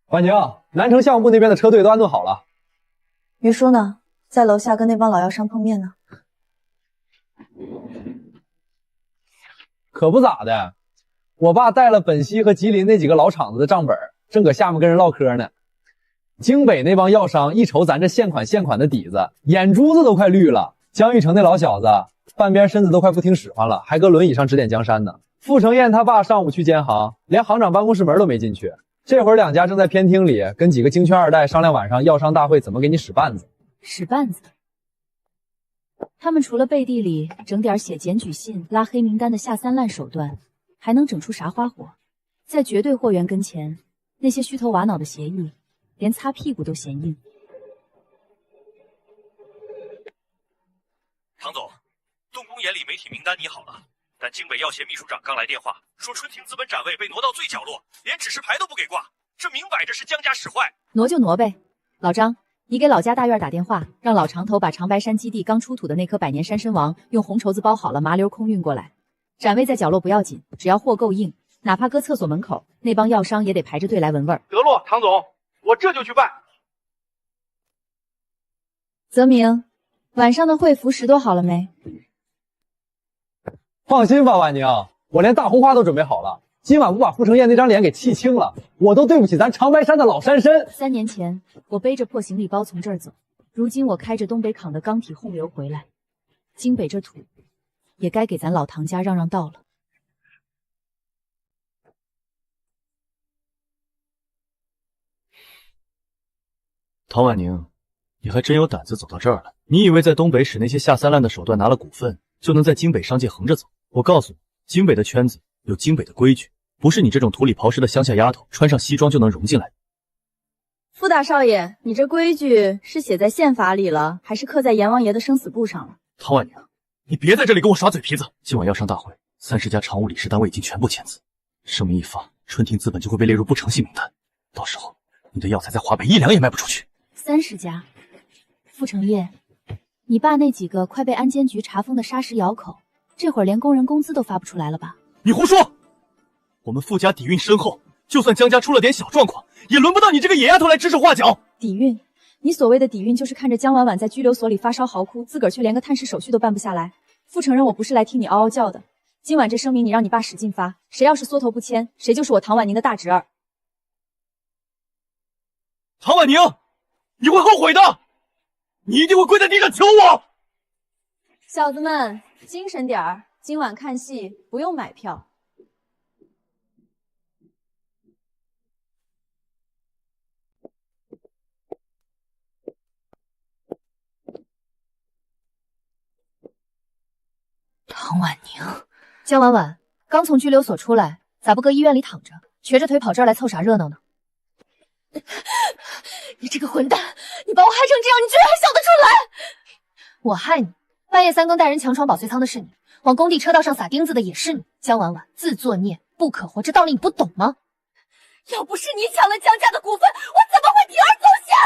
婉宁，南城项目部那边的车队都安顿好了。于叔呢？在楼下跟那帮老药商碰面呢。可不咋的，我爸带了本溪和吉林那几个老厂子的账本，正搁下面跟人唠嗑呢。京北那帮药商一瞅咱这现款的底子，眼珠子都快绿了。江玉成那老小子半边身子都快不听使唤了，还搁轮椅上指点江山呢。傅成燕他爸上午去监行，连行长办公室门都没进去。这会儿两家正在偏厅里跟几个京圈二代商量晚上药商大会怎么给你使绊子。使绊子？他们除了背地里整点写检举信、拉黑名单的下三滥手段，还能整出啥花活？在绝对货源跟前，那些虚头瓦脑的协议，连擦屁股都嫌硬。唐总，动工眼里媒体名单拟好了，但京北药协秘书长刚来电话，说春庭资本展位被挪到最角落，连指示牌都不给挂，这明摆着是江家使坏。挪就挪呗，老张，你给老家大院打电话，让老长头把长白山基地刚出土的那颗百年山参王用红绸子包好了，麻溜空运过来。展位在角落不要紧，只要货够硬，哪怕搁厕所门口，那帮药商也得排着队来闻味儿。得落，唐总，我这就去办。泽明，晚上的会服拾掇好了没？放心吧，婉宁，我连大红花都准备好了。今晚不把傅成燕那张脸给气青了，我都对不起咱长白山的老山参。3年前，我背着破行李包从这儿走，如今我开着东北扛的钢体洪流回来，京北这土也该给咱老唐家让让道了。唐婉宁，你还真有胆子走到这儿了。你以为在东北使那些下三滥的手段拿了股份，就能在京北商界横着走？我告诉你，京北的圈子有京北的规矩，不是你这种土里刨食的乡下丫头穿上西装就能融进来的。傅大少爷，你这规矩是写在宪法里了，还是刻在阎王爷的生死簿上了？唐婉宁，你别在这里跟我耍嘴皮子。今晚要上大会，30家常务理事单位已经全部签字，声明一发，春庭资本就会被列入不诚信名单，到时候你的药材在华北1两也卖不出去。30家，傅成业，你爸那几个快被安监局查封的砂石咬口，这会儿连工人工资都发不出来了吧？你胡说！我们傅家底蕴深厚，就算江家出了点小状况，也轮不到你这个野丫头来指手画脚。底蕴？你所谓的底蕴，就是看着江婉婉在拘留所里发烧嚎哭，自个儿却连个探视手续都办不下来。傅承认我不是来听你嗷嗷叫的。今晚这声明你让你爸使劲发，谁要是缩头不签，谁就是我唐婉宁的大侄儿。唐婉宁，你会后悔的，你一定会跪在地上求我。小子们，精神点儿，今晚看戏不用买票。唐婉宁，江婉婉刚从拘留所出来，咋不搁医院里躺着，瘸着腿跑这儿来凑啥热闹呢？你这个混蛋，你把我害成这样，你居然还笑得出来！我害你，半夜3更带人强闯保税仓的是你，往工地车道上撒钉子的也是你。江婉婉，自作孽不可活，这道理你不懂吗？要不是你抢了江家的股份，我怎么会铤而走险？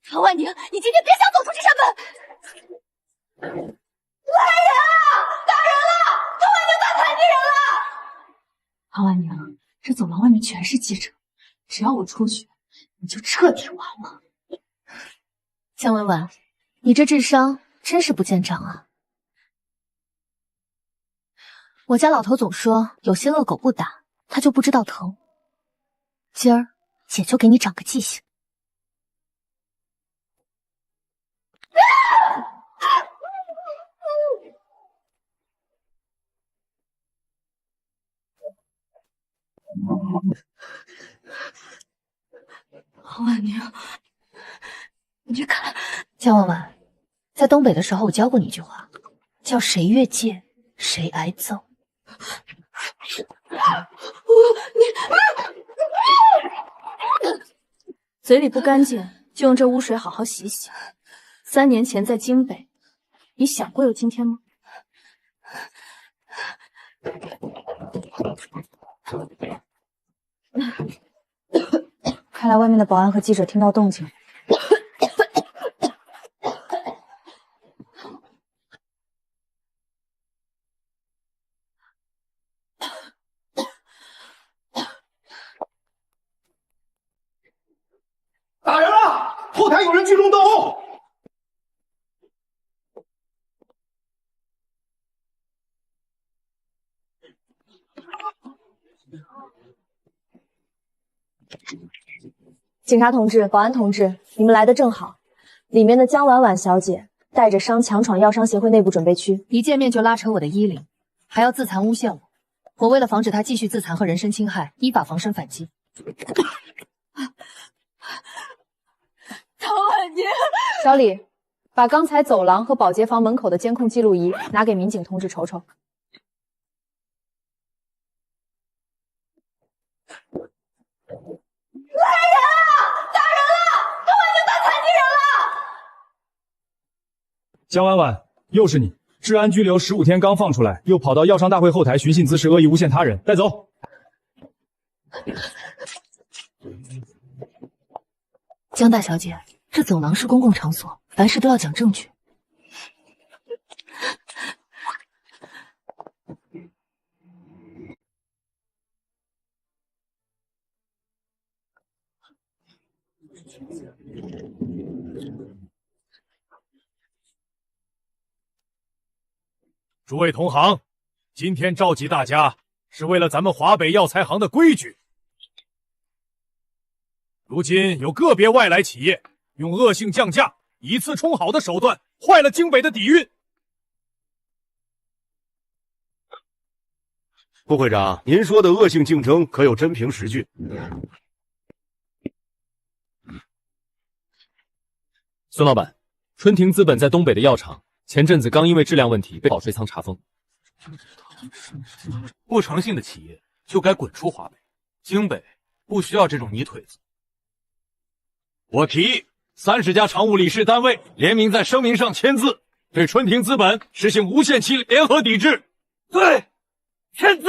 唐婉宁，你今天别想走出这扇门！来人啊！打人了！唐婉宁打残疾人了！唐婉宁，这走廊外面全是记者，只要我出去，你就彻底完了。江婉婉，你这智商真是不见长啊！我家老头总说，有些恶狗不打，它就不知道疼。今儿姐就给你长个记性。唐婉宁，你这看，江婉婉，在东北的时候，我教过你一句话，叫谁越界，谁挨揍。嘴里不干净，就用这污水好好洗洗。3年前在京北，你想过有今天吗？看来外面的保安和记者听到动静了。打人了！后台有人聚众斗殴！警察同志、保安同志，你们来的正好。里面的江婉婉小姐带着伤强闯药商协会内部准备区，一见面就拉扯我的衣领，还要自残诬陷我。我为了防止她继续自残和人身侵害，依法防身反击。唐婉宁，小李，把刚才走廊和保洁房门口的监控记录仪拿给民警同志瞅瞅。来人啊！打人了！唐婉宁打残疾人了！江婉婉，又是你！治安拘留15天刚放出来，又跑到药商大会后台寻衅滋事，恶意诬陷他人，带走。江大小姐，这走廊是公共场所，凡事都要讲证据。诸位同行，今天召集大家是为了咱们华北药材行的规矩。如今有个别外来企业用恶性降价、以次充好的手段，坏了京北的底蕴。副会长，您说的恶性竞争可有真凭实据？孙老板，春庭资本在东北的药厂前阵子刚因为质量问题被保税仓查封。不诚信的企业就该滚出华北，京北不需要这种泥腿子。我提议30家常务理事单位联名在声明上签字，对春庭资本实行无限期联合抵制。对，签字。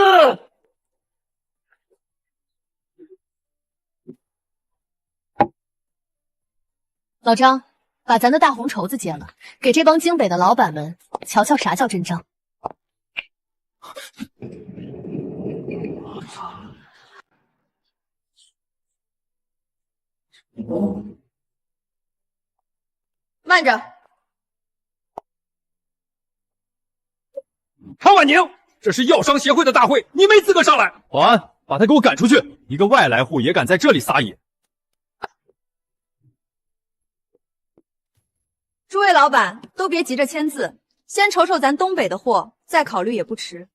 老张，把咱的大红绸子揭了，给这帮京北的老板们瞧瞧啥叫真章。慢着，唐婉宁，这是药商协会的大会，你没资格上来。保安，把他给我赶出去！一个外来户也敢在这里撒野！诸位老板都别急着签字，先瞅瞅咱东北的货，再考虑也不迟。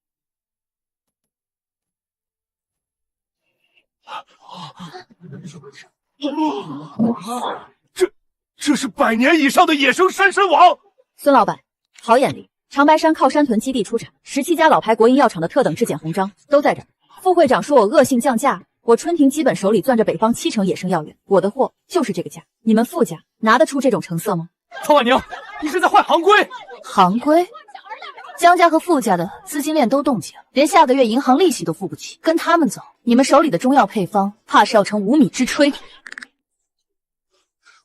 这是100年以上的野生山参王。孙老板，好眼力！长白山靠山屯基地出产17家老牌国营药厂的特等质检红章都在这儿。副会长说我恶性降价，我春庭基本手里攥着北方70%野生药源，我的货就是这个价。你们傅家拿得出这种成色吗？曹婉宁，你是在坏行规！行规？江家和傅家的资金链都冻结了，连下个月银行利息都付不起，跟他们走，你们手里的中药配方怕是要成无米之炊。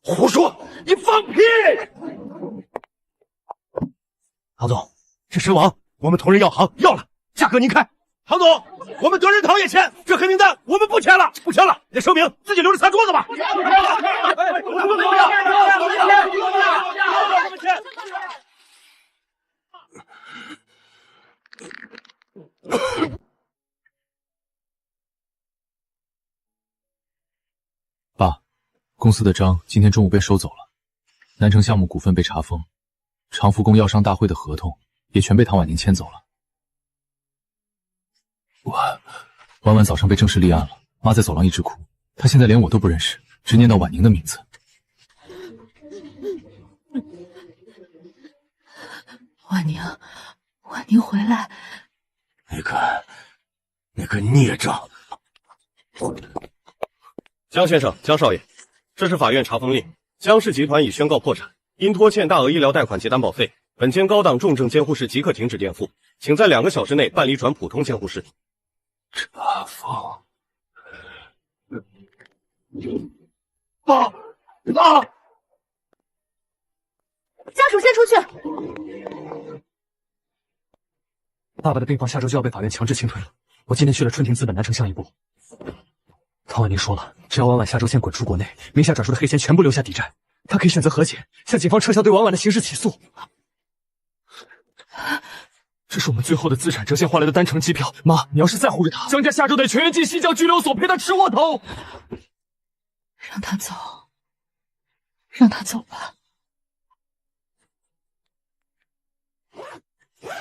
胡说！你放屁！唐总，这神王我们同仁药行要了，价格您开。唐总，我们德仁堂也签，这黑名单我们不签了，不签了，那声明自己留着擦桌子吧。爸，公司的章今天中午被收走了，南城项目股份被查封，长福宫药商大会的合同也全被唐婉宁签走了。婉婉早上被正式立案了，妈在走廊一直哭，她现在连我都不认识，只念叨婉宁的名字。婉宁，婉宁回来！那个孽障！江先生，江少爷，这是法院查封令，江氏集团已宣告破产，因拖欠大额医疗贷款及担保费，本间高档重症监护室即刻停止垫付，请在2个小时内办理转普通监护室。查封！爸！家属先出去。爸爸的病房下周就要被法院强制清退了，我今天去了春庭资本南城项一部。曹婉宁说了，只要婉婉下周先滚出国内，名下转出的黑钱全部留下抵债，他可以选择和解，向警方撤销对婉婉的刑事起诉。这是我们最后的资产折现换来的单程机票，妈，你要是再护着他，江家下周得全员进西郊拘留所陪他吃窝头。让他走，让他走吧。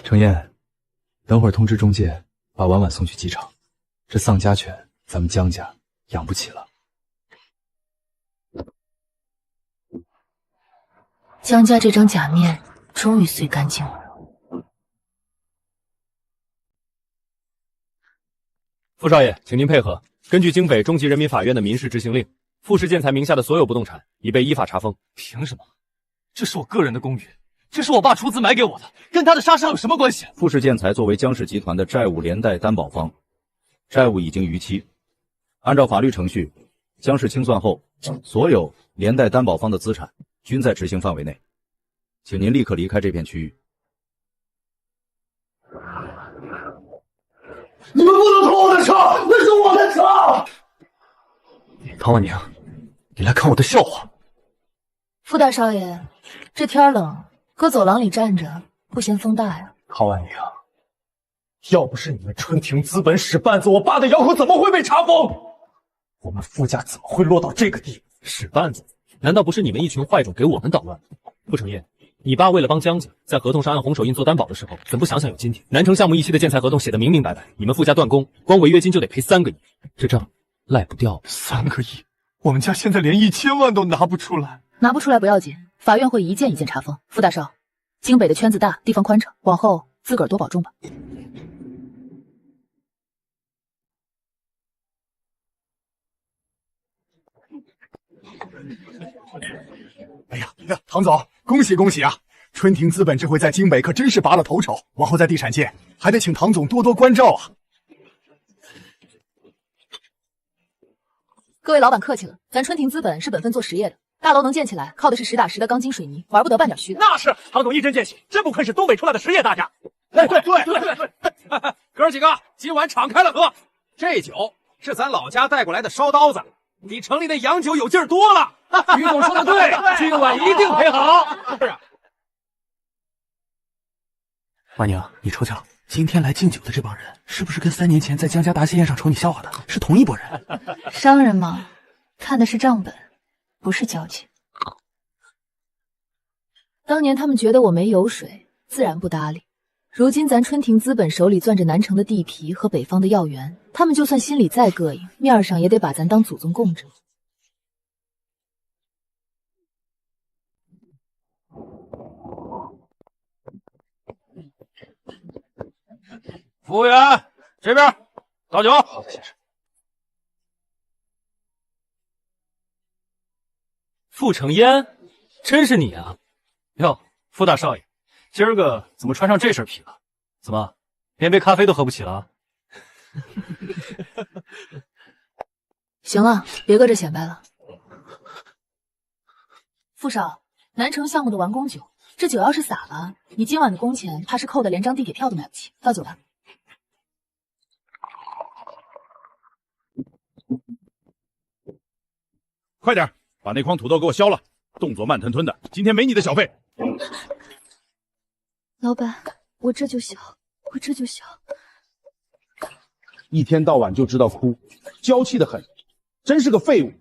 程燕，等会儿通知中介把婉婉送去机场，这丧家犬咱们江家养不起了。江家这张假面终于碎干净了。傅少爷，请您配合。根据京北中级人民法院的民事执行令，傅氏建材名下的所有不动产已被依法查封。凭什么？这是我个人的公寓，这是我爸出资买给我的，跟他的杀伤有什么关系？傅氏建材作为江氏集团的债务连带担保方，债务已经逾期。按照法律程序，江氏清算后，所有连带担保方的资产均在执行范围内，请您立刻离开这片区域。你们不能偷我的车，那是我的车！陶婉宁，你来看我的笑话。傅大少爷，这天冷，搁走廊里站着不嫌风大呀？陶婉宁，要不是你们春庭资本使绊子，我爸的窑口怎么会被查封？我们傅家怎么会落到这个地步？使绊子？难道不是你们一群坏种给我们捣乱？傅承业，你爸为了帮江家，在合同上按红手印做担保的时候，怎不想想有今天？南城项目一期的建材合同写的明明白白，你们傅家断供，光违约金就得赔3个亿，这账赖不掉。3个亿，我们家现在连1000万都拿不出来。拿不出来不要紧，法院会一件一件查封。傅大少，京北的圈子大，地方宽敞，往后自个儿多保重吧。哎呀，唐总，恭喜恭喜啊！春庭资本这回在京北可真是拔了头筹，往后在地产界还得请唐总多多关照啊！各位老板客气了，咱春庭资本是本分做实业的，大楼能建起来，靠的是实打实的钢筋水泥，玩不得半点虚的。那是，唐总一针见血，真不愧是东北出来的实业大家。对，哥几个，今晚敞开了喝，这酒是咱老家带过来的烧刀子，比城里那洋酒有劲儿多了。于总说的对，今晚一定陪好。是啊，婉宁，你瞅瞧，今天来敬酒的这帮人，是不是跟3年前在江家答谢宴上瞅你笑话的是同一拨人？商人嘛，看的是账本，不是交情。当年他们觉得我没油水，自然不搭理。如今咱春庭资本手里攥着南城的地皮和北方的药源，他们就算心里再膈应，面上也得把咱当祖宗供着。服务员，这边倒酒。好的，先生。傅成烟，真是你啊！哟，傅大少爷，今儿个怎么穿上这身皮了？怎么连杯咖啡都喝不起了？行了，别搁这显摆了。傅少，南城项目的完工酒，这酒要是洒了，你今晚的工钱怕是扣的连张地铁票都买不起。倒酒吧。快点，把那筐土豆给我削了，动作慢吞吞的，今天没你的小费。老板，我这就削，我这就削。一天到晚就知道哭，娇气的很，真是个废物。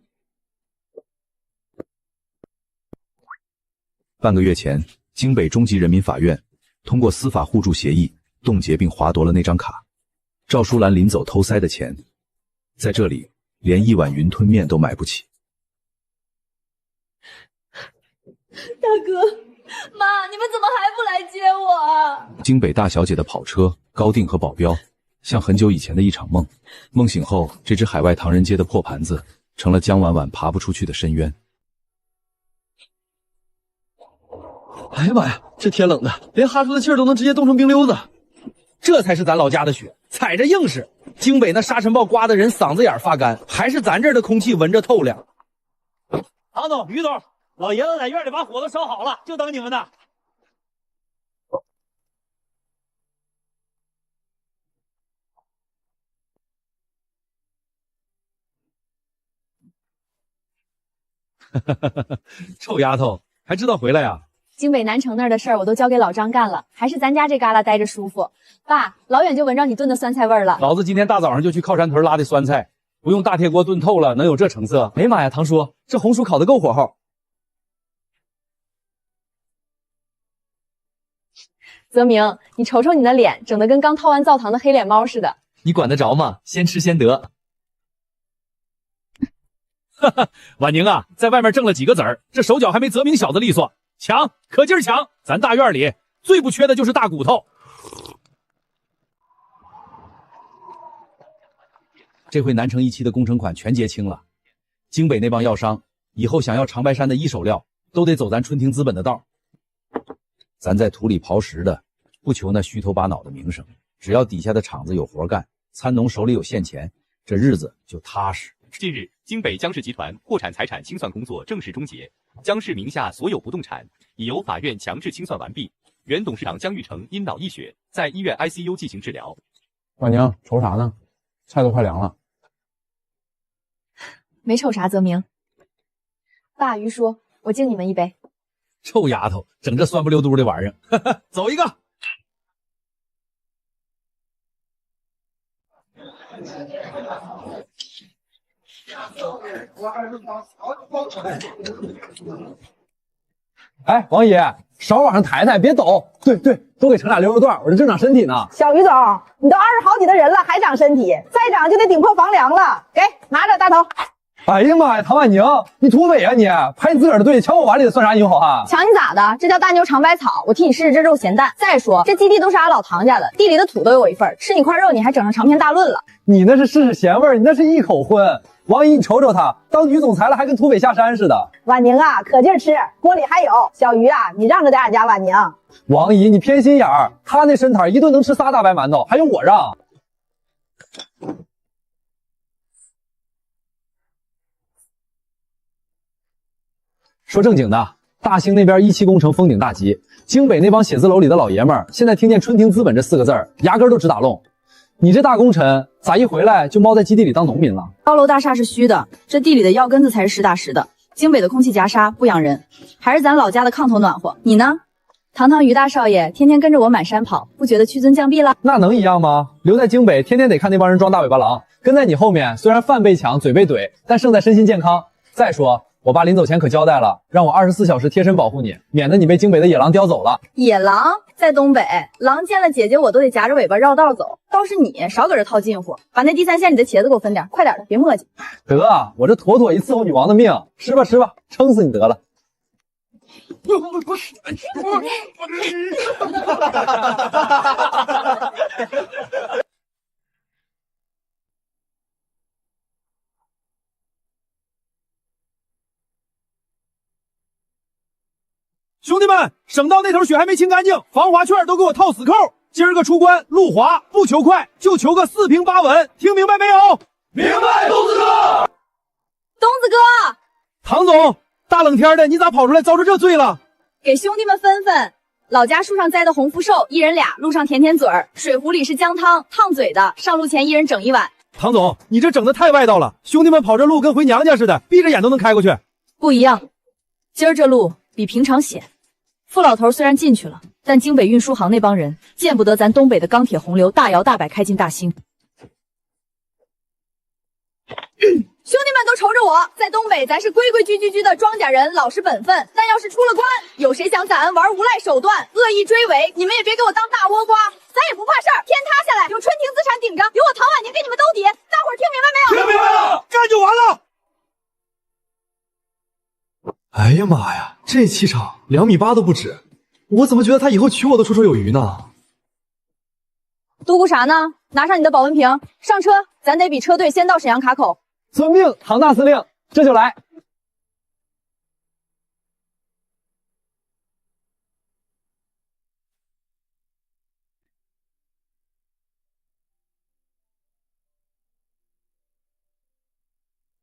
半个月前，京北中级人民法院通过司法互助协议冻结并划夺了那张卡。赵淑兰临走偷塞的钱，在这里连一碗云吞面都买不起。大哥，妈，你们怎么还不来接我啊？京北大小姐的跑车、高定和保镖，像很久以前的一场梦。梦醒后，这只海外唐人街的破盘子，成了江婉婉爬不出去的深渊。哎呀妈呀，这天冷的，连哈出的气儿都能直接冻成冰溜子。这才是咱老家的雪，踩着硬实。京北那沙尘暴刮得人嗓子眼发干，还是咱这儿的空气闻着透亮。唐总、于总，老爷子在院里把火都烧好了，就等你们呢。臭丫头，还知道回来呀？京北南城那儿的事儿我都交给老张干了，还是咱家这旮旯待着舒服。爸，老远就闻着你炖的酸菜味儿了。老子今天大早上就去靠山屯拉的酸菜，不用大铁锅炖透了，能有这成色？哎呀妈呀，堂叔，这红薯烤的够火候。泽明，你瞅瞅你的脸，整得跟刚掏完澡堂的黑脸猫似的。你管得着吗？先吃先得。哈哈，婉宁啊，在外面挣了几个子儿，这手脚还没泽明小子利索。抢，可劲儿抢！咱大院里最不缺的就是大骨头。这回南城一期的工程款全结清了，京北那帮药商以后想要长白山的一手料，都得走咱春庭资本的道。咱在土里刨食的，不求那虚头巴脑的名声，只要底下的厂子有活干，参农手里有现钱，这日子就踏实。近日，京北江氏集团破产财产清算工作正式终结，江氏名下所有不动产已由法院强制清算完毕。原董事长江玉成因脑溢血，在医院 ICU 进行治疗。婉宁，愁啥呢？菜都快凉了。没瞅啥，泽明。爸，于叔，我敬你们一杯。臭丫头，整这酸不溜嘟的玩意儿，走一个。哎，王姨，手往上抬抬，别抖。对对，多给盛俩溜肉段，我这正长身体呢。小于总，你都20好几的人了，还长身体，再长就得顶破房梁了。给，拿着，大头。哎呀妈呀，唐婉宁，你土匪啊你！排你自个儿的队，抢我碗里的算啥英雄好汉？抢你咋的？这叫大牛尝百草，我替你试试这肉咸蛋。再说这基地都是俺老唐家的，地里的土都有我一份，吃你块肉你还整上长篇大论了。你那是试试咸味儿，你那是一口荤。王姨，你瞅瞅他，当女总裁了还跟土匪下山似的。婉宁啊，可劲儿吃，锅里还有。小鱼啊，你让着点俺家婉宁。王姨，你偏心眼儿，他那身材一顿能吃3大白馒头，还用我让？说正经的，大兴那边1期工程封顶大吉，京北那帮写字楼里的老爷们儿，现在听见春庭资本这4个字儿，牙根都直打愣。你这大功臣咋一回来就猫在基地里当农民了？高楼大厦是虚的，这地里的药根子才是实打实的。京北的空气夹沙不养人，还是咱老家的炕头暖和。你呢？堂堂于大少爷，天天跟着我满山跑，不觉得屈尊降敝了？那能一样吗？留在京北，天天得看那帮人装大尾巴狼，跟在你后面，虽然饭被抢，嘴被怼，但胜在身心健康。再说，我爸临走前可交代了，让我24小时贴身保护你，免得你被京北的野狼叼走了。野狼在东北，狼见了姐姐我都得夹着尾巴绕道走，倒是你少搁这套近乎，把那第3线里的茄子给我分点，快点的，别磨叽。得，我这妥妥一伺候女王的命，吃吧吃吧，撑死你得了。兄弟们，省道那头血还没清干净，防滑券都给我套死扣。今儿个出关路滑，不求快，就求个4平8稳，听明白没有？明白，东子哥。东子哥，唐总，大冷天的，你咋跑出来遭着这罪了？给兄弟们分分。老家树上栽的红福寿，一人俩，路上舔舔嘴儿。水壶里是姜汤，烫嘴的。上路前一人整1碗。唐总，你这整的太外道了，兄弟们跑这路跟回娘家似的，闭着眼都能开过去。不一样，今儿这路比平常险。傅老头虽然进去了，但京北运输行那帮人见不得咱东北的钢铁洪流大摇大摆开进大兴。兄弟们都瞅着我，在东北咱是规规矩矩的庄稼人，老实本分。但要是出了关，有谁想咱玩无赖手段，恶意追尾，你们也别给我当大倭瓜，咱也不怕事儿。天塌下来有春庭资产顶着，有我唐婉宁给你们兜底，大伙儿听明白没有？听明白了，干就完了。哎呀妈呀，这气场2.8米都不止，我怎么觉得他以后娶我都绰绰有余呢？嘟咕啥呢？拿上你的保温瓶，上车，咱得比车队先到沈阳卡口。遵命，唐大司令，这就来。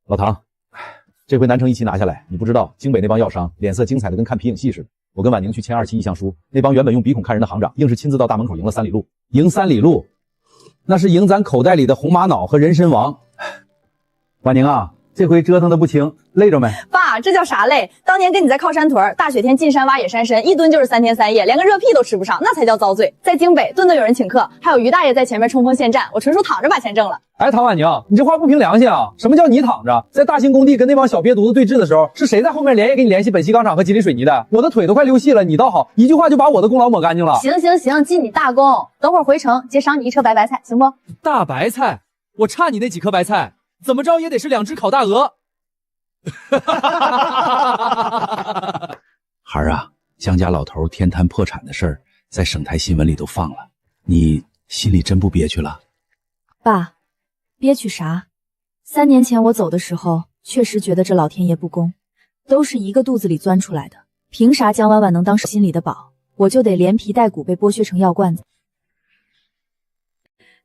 老唐，这回南城一期拿下来，你不知道京北那帮药商脸色精彩的跟看皮影戏似的。我跟婉宁去签2期意向书，那帮原本用鼻孔看人的行长，硬是亲自到大门口赢了3里路。赢3里路，那是赢咱口袋里的红玛瑙和人参王。婉宁啊，这回折腾的不轻，累着没？爸，这叫啥累？当年跟你在靠山屯，大雪天进山挖野山参，一蹲就是3天3夜，连个热屁都吃不上，那才叫遭罪。在京北，顿顿有人请客，还有于大爷在前面冲锋陷战，我纯属躺着把钱挣了。哎，唐婉宁，你这话不凭良心啊！什么叫你躺着？在大兴工地跟那帮小瘪犊子对峙的时候，是谁在后面连夜给你联系本溪钢厂和吉林水泥的？我的腿都快溜细了，你倒好，一句话就把我的功劳抹干净了。行行行，记你大功。等会儿回城姐赏你1车白菜，行不？大白菜，我差你那几颗白菜，怎么着也得是2只烤大鹅。孩儿啊，江家老头天坛破产的事儿在省台新闻里都放了，你心里真不憋屈了？爸，憋屈啥？3年前我走的时候，确实觉得这老天爷不公，都是一个肚子里钻出来的，凭啥江婉婉能当心里的宝，我就得连皮带骨被剥削成药罐子？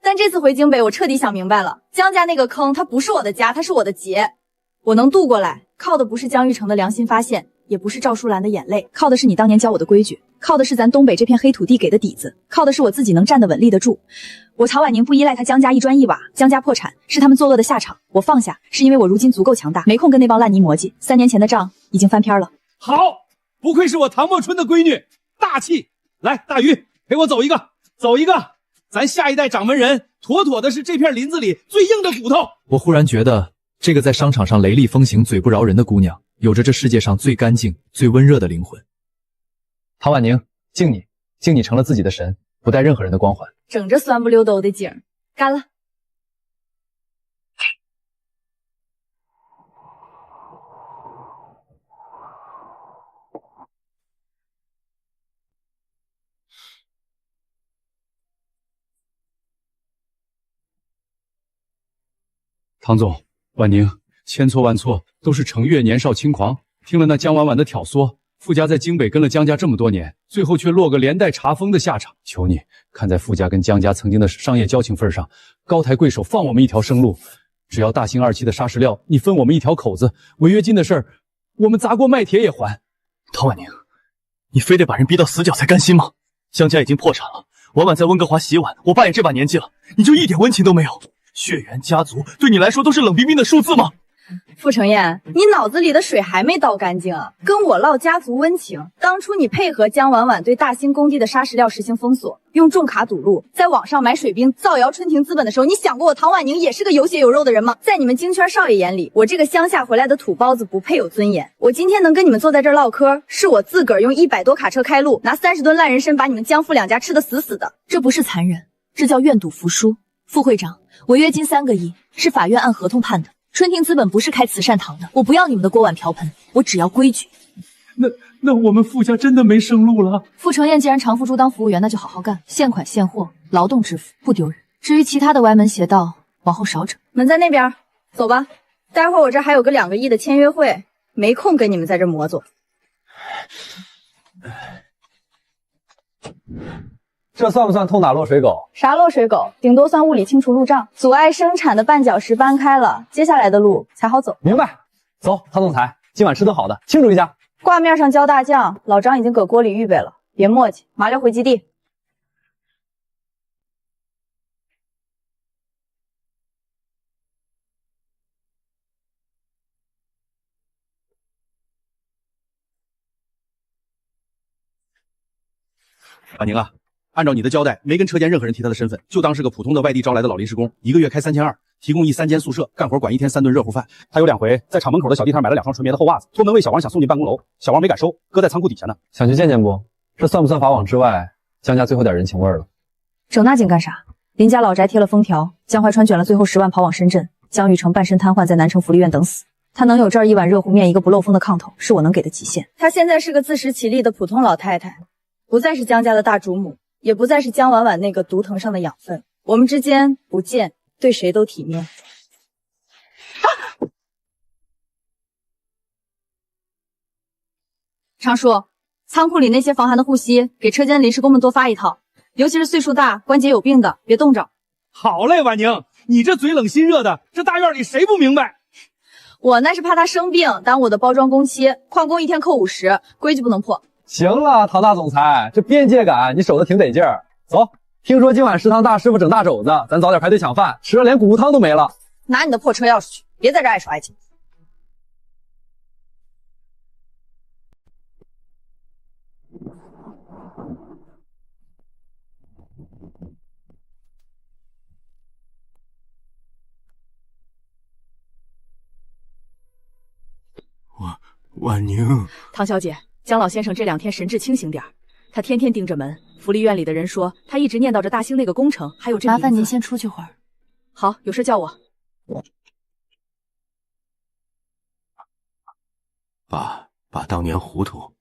但这次回京北，我彻底想明白了，江家那个坑，它不是我的家，它是我的劫。我能渡过来，靠的不是江玉成的良心发现，也不是赵淑兰的眼泪，靠的是你当年教我的规矩，靠的是咱东北这片黑土地给的底子，靠的是我自己能站得稳立得住。我曹婉宁不依赖他江家一砖一瓦，江家破产是他们作恶的下场，我放下是因为我如今足够强大，没空跟那帮烂泥磨叽。3年前的账已经翻篇了。好，不愧是我唐墨春的闺女，大气。来，大鱼，陪我走一个，走一个，咱下一代掌门人，妥妥的是这片林子里最硬的骨头。我忽然觉得，这个在商场上雷厉风行、嘴不饶人的姑娘，有着这世界上最干净、最温热的灵魂。唐婉宁，敬你，敬你成了自己的神，不带任何人的光环。整这酸不溜兜的景，干了！唐总，婉宁，千错万错，都是程月年少轻狂，听了那江婉婉的挑唆，傅家在京北跟了江家这么多年，最后却落个连带查封的下场。求你看在傅家跟江家曾经的商业交情份上，高抬贵手，放我们一条生路。只要大兴2期的砂石料，你分我们一条口子，违约金的事儿，我们砸锅卖铁也还。唐婉宁，你非得把人逼到死角才甘心吗？江家已经破产了，婉婉在温哥华洗碗，我爸也这把年纪了，你就一点温情都没有？血缘家族对你来说都是冷冰冰的数字吗？傅成燕，你脑子里的水还没倒干净啊！跟我唠家族温情。当初你配合江婉婉对大兴工地的砂石料实行封锁，用重卡堵路，在网上买水兵，造谣春庭资本的时候，你想过我唐婉宁也是个有血有肉的人吗？在你们京圈少爷眼里，我这个乡下回来的土包子不配有尊严。我今天能跟你们坐在这儿唠嗑，是我自个儿用100多卡车开路，拿30吨烂人参把你们江傅2家吃得死死的。这不是残忍，这叫愿赌服输。副会长，违约金3个亿，是法院按合同判的。春庭资本不是开慈善堂的，我不要你们的锅碗瓢盆，我只要规矩。那我们傅家真的没生路了。傅成燕既然常付诸当服务员，那就好好干，现款现货，劳动致富，不丢人。至于其他的歪门邪道，往后少整。门在那边，走吧。待会儿我这还有个2个亿的签约会，没空跟你们在这磨叽。这算不算偷打落水狗？啥落水狗，顶多算物理清除路障，阻碍生产的绊脚石搬开了，接下来的路才好走。明白。走，唐总裁，今晚吃顿好的，庆祝一下。挂面上浇大酱，老张已经搁锅里预备了，别磨叽，麻溜回基地。婉宁啊，按照你的交代，没跟车间任何人提他的身份，就当是个普通的外地招来的老临时工，1个月开3200，提供1、3间宿舍，干活管1天3顿热乎饭。他有2回在厂门口的小地摊买了2双纯棉的厚袜子，托门卫小王想送进办公楼，小王没敢收，搁在仓库底下呢。想去见见不？这算不算法网之外江家最后点人情味了？整那劲干啥？林家老宅贴了封条，江怀川卷了最后10万跑往深圳，江玉成半身瘫痪在南城福利院等死。他能有这儿1碗热乎面，一个不漏风的炕头，是我能给的极限。他现在是个自食其力的普通老太太，不再是江家的大主母，也不再是江婉婉那个毒藤上的养分。我们之间不见，对谁都体面。常叔，仓库里那些防寒的护膝，给车间临时工们多发1套，尤其是岁数大、关节有病的，别冻着。好嘞，婉宁，你这嘴冷心热的，这大院里谁不明白？我那是怕他生病，耽误我的包装工期，旷工1天扣50，规矩不能破。行了，唐大总裁，这边界感你守得挺得劲儿。走，听说今晚食堂大师傅整大肘子，咱早点排队抢饭，吃了连骨汤都没了。拿你的破车钥匙去，别在这碍手碍脚。婉宁，唐小姐，江老先生这2天神志清醒点儿，他天天盯着门。福利院里的人说，他一直念叨着大兴那个工程，还有这麻烦您先出去会儿。好，有事叫我。爸当年糊涂，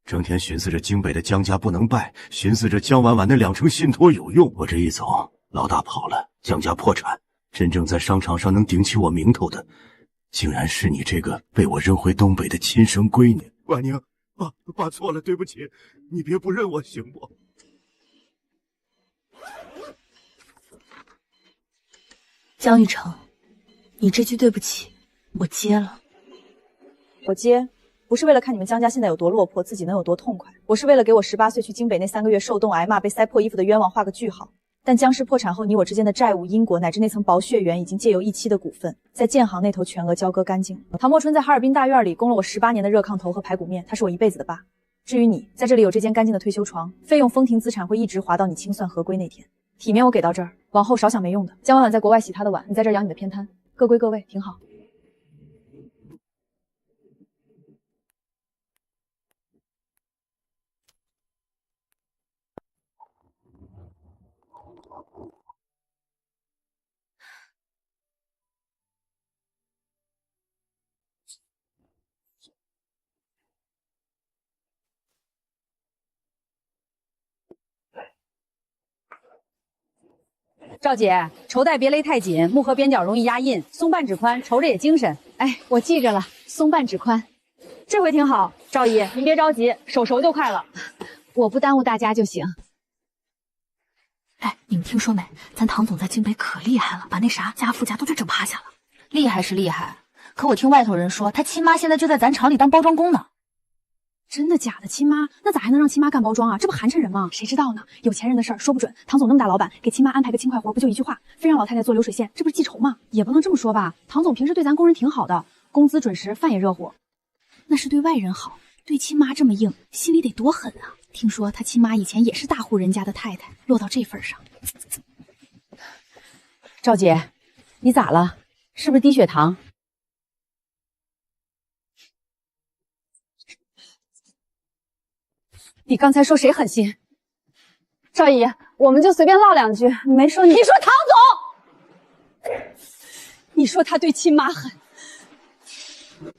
整天寻思着京北的江家不能败，寻思着江婉婉那2成信托有用。我这一走，老大跑了，江家破产，真正在商场上能顶起我名头的，竟然是你这个被我扔回东北的亲生闺女。婉宁，爸错了，对不起，你别不认我行不？江玉成，你这句对不起，我接了。我接，不是为了看你们江家现在有多落魄，自己能有多痛快，我是为了给我18岁去京北那3个月受冻挨骂被塞破衣服的冤枉画个句号。但江氏破产后，你我之间的债务因果乃至那层薄血缘，已经借由1期的股份，在建行那头全额交割干净。唐墨春在哈尔滨大院里供了我18年的热炕头和排骨面，他是我一辈子的爸。至于你，在这里有这间干净的退休床，费用封停资产会一直划到你清算合规那天。体面我给到这儿，往后少想没用的。江婉婉在国外洗她的碗，你在这儿养你的偏瘫，各归各位，挺好。赵姐，绸带别勒太紧，木盒边角容易压印，松半指宽，瞅着也精神。哎，我记着了，松半指宽，这回挺好。赵姨，您别着急，手熟就快了，我不耽误大家就行。哎，你们听说没？咱唐总在京北可厉害了，把那啥家父家都给整趴下了。厉害是厉害，可我听外头人说，他亲妈现在就在咱厂里当包装工呢。真的假的？亲妈？那咋还能让亲妈干包装啊？这不寒碜人吗？谁知道呢？有钱人的事儿说不准。唐总那么大老板，给亲妈安排个轻快活，不就一句话，非让老太太做流水线，这不是记仇吗？也不能这么说吧。唐总平时对咱工人挺好的，工资准时，饭也热乎。那是对外人好，对亲妈这么硬，心里得多狠啊！听说他亲妈以前也是大户人家的太太，落到这份上。赵姐，你咋了？是不是低血糖？你刚才说谁狠心？赵姨，我们就随便唠两句，没说你。你说唐总，你说他对亲妈狠。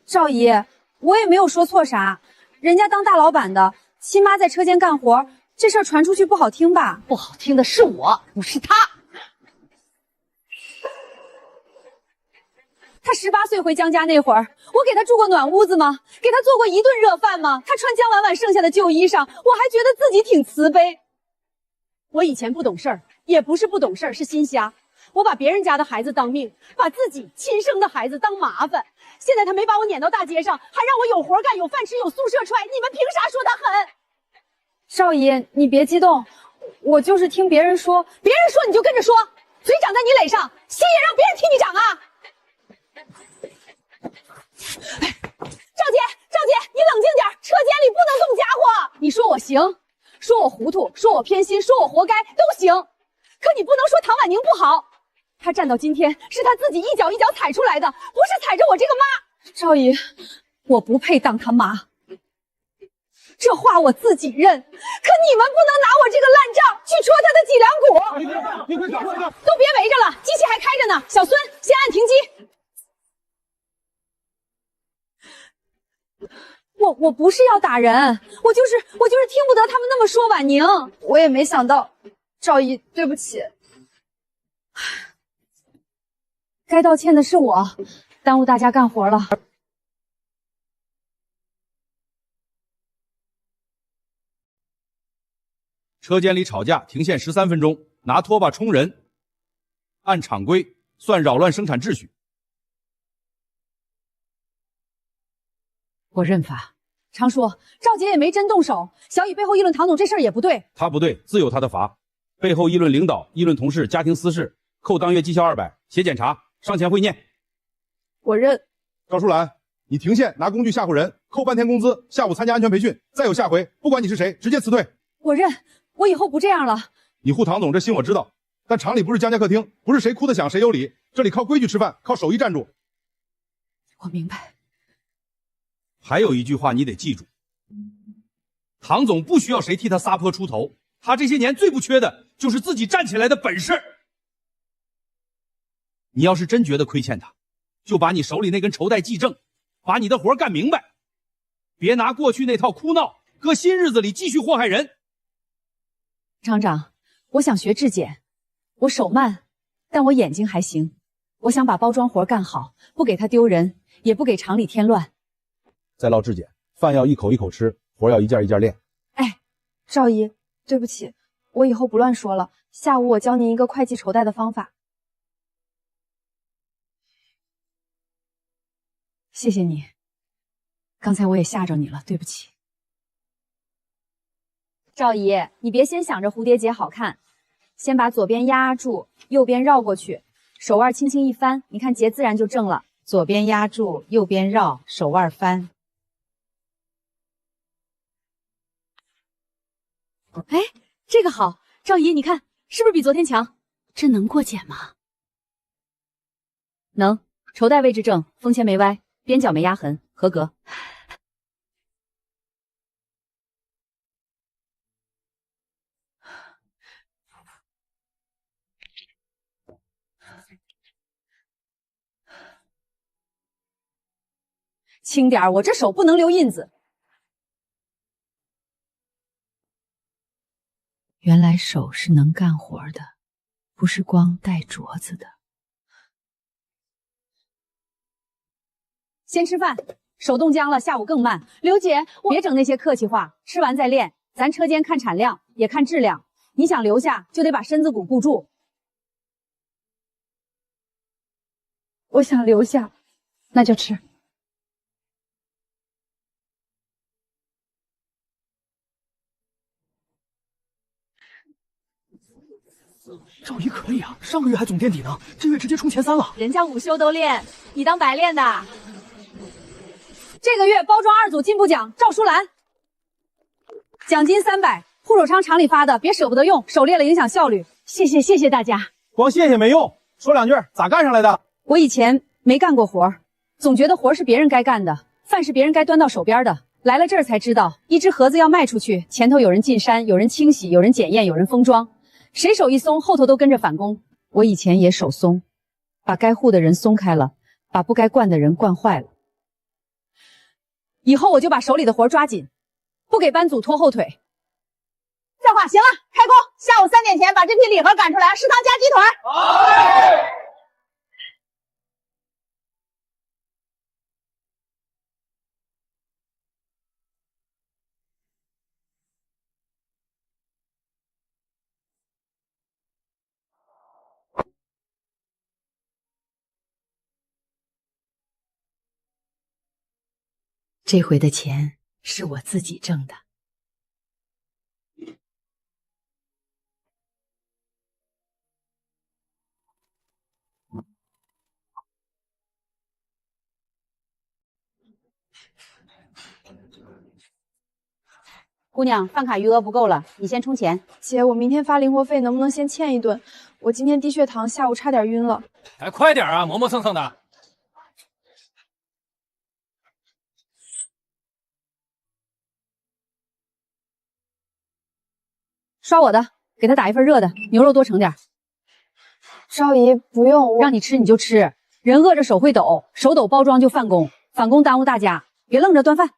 赵姨，我也没有说错啥，人家当大老板的，亲妈在车间干活，这事儿传出去不好听吧？不好听的是我，不是他。他18岁回江家那会儿，我给他住过暖屋子吗？给他做过一顿热饭吗？他穿江婉婉剩下的旧衣裳，我还觉得自己挺慈悲。我以前不懂事儿，也不是不懂事儿，是心瞎。我把别人家的孩子当命，把自己亲生的孩子当麻烦。现在他没把我撵到大街上，还让我有活干、有饭吃、有宿舍踹，你们凭啥说他狠？少爷，你别激动，我就是听别人说，别人说你就跟着说，嘴长在你脸上，心也让别人替你长啊！赵姐，你冷静点，车间里不能动家伙。你说我行，说我糊涂，说我偏心，说我活该都行，可你不能说唐婉宁不好。她站到今天，是她自己一脚一脚踩出来的，不是踩着我这个妈。少爷，我不配当她妈，这话我自己认，可你们不能拿我这个烂账去戳她的脊梁骨。都别围着了，机器还开着呢。小孙，先按停机。我不是要打人，我就是听不得他们那么说婉宁。我也没想到，赵姨，对不起。该道歉的是我，耽误大家干活了。车间里吵架，停线13分钟，拿拖把冲人，按常规算扰乱生产秩序。我认罚。常叔，赵姐也没真动手，小雨背后议论唐总这事儿也不对。他不对，自有他的罚。背后议论领导，议论同事，家庭私事，扣当月绩效200，写检查，上前会念。我认。赵淑兰，你停线拿工具吓唬人，扣半天工资，下午参加安全培训，再有下回，不管你是谁，直接辞退。我认，我以后不这样了。你护唐总这心我知道，但厂里不是江家客厅，不是谁哭得响谁有理，这里靠规矩吃饭，靠手艺站住。我明白。还有一句话你得记住，唐总不需要谁替他撒泼出头，他这些年最不缺的就是自己站起来的本事。你要是真觉得亏欠他，就把你手里那根绸带系正，把你的活干明白，别拿过去那套哭闹搁新日子里继续祸害人。厂长，我想学质检，我手慢，但我眼睛还行。我想把包装活干好，不给他丢人，也不给厂里添乱。再唠质检，饭要一口一口吃，活要一件一件练。哎，赵姨，对不起，我以后不乱说了。下午我教您一个会计绸带的方法。谢谢你，刚才我也吓着你了，对不起。赵姨，你别先想着蝴蝶结好看，先把左边压住，右边绕过去，手腕轻轻一翻，你看结自然就正了。左边压住，右边绕，手腕翻。哎，这个好，赵姨，你看是不是比昨天强？这能过检吗？能，绸带位置正，锋线没歪，边角没压痕，合格。轻点儿，我这手不能留印子。原来手是能干活的，不是光带镯子的。先吃饭，手冻僵了，下午更慢。刘姐，别整那些客气话，吃完再练。咱车间看产量，也看质量。你想留下，就得把身子骨顾住。我想留下，那就吃。赵姨可以啊，上个月还总垫底呢，这月直接冲前3了。人家午休都练，你当白练的。这个月包装2组进步奖，赵淑兰，奖金300，护手仓厂里发的，别舍不得用，手裂了影响效率。谢谢大家。光谢谢没用，说2句，咋干上来的？我以前没干过活，总觉得活是别人该干的，饭是别人该端到手边的。来了这儿才知道，一只盒子要卖出去，前头有人进山，有人清洗，有人检验，有人封装。谁手一松，后头都跟着返工。我以前也手松，把该护的人松开了，把不该惯的人惯坏了。以后我就把手里的活抓紧，不给班组拖后腿。这话行了，开工！下午3点前把这批礼盒赶出来，食堂加鸡腿。这回的钱是我自己挣的。姑娘，饭卡余额不够了，你先充钱。姐，我明天发零活费，能不能先欠一顿？我今天低血糖，下午差点晕了。哎，快点啊，磨磨蹭蹭的。刷我的，给他打一份热的，牛肉多盛点。赵姨，不用，让你吃你就吃，人饿着手会抖，手抖包装就返工，返工耽误大家，别愣着端饭。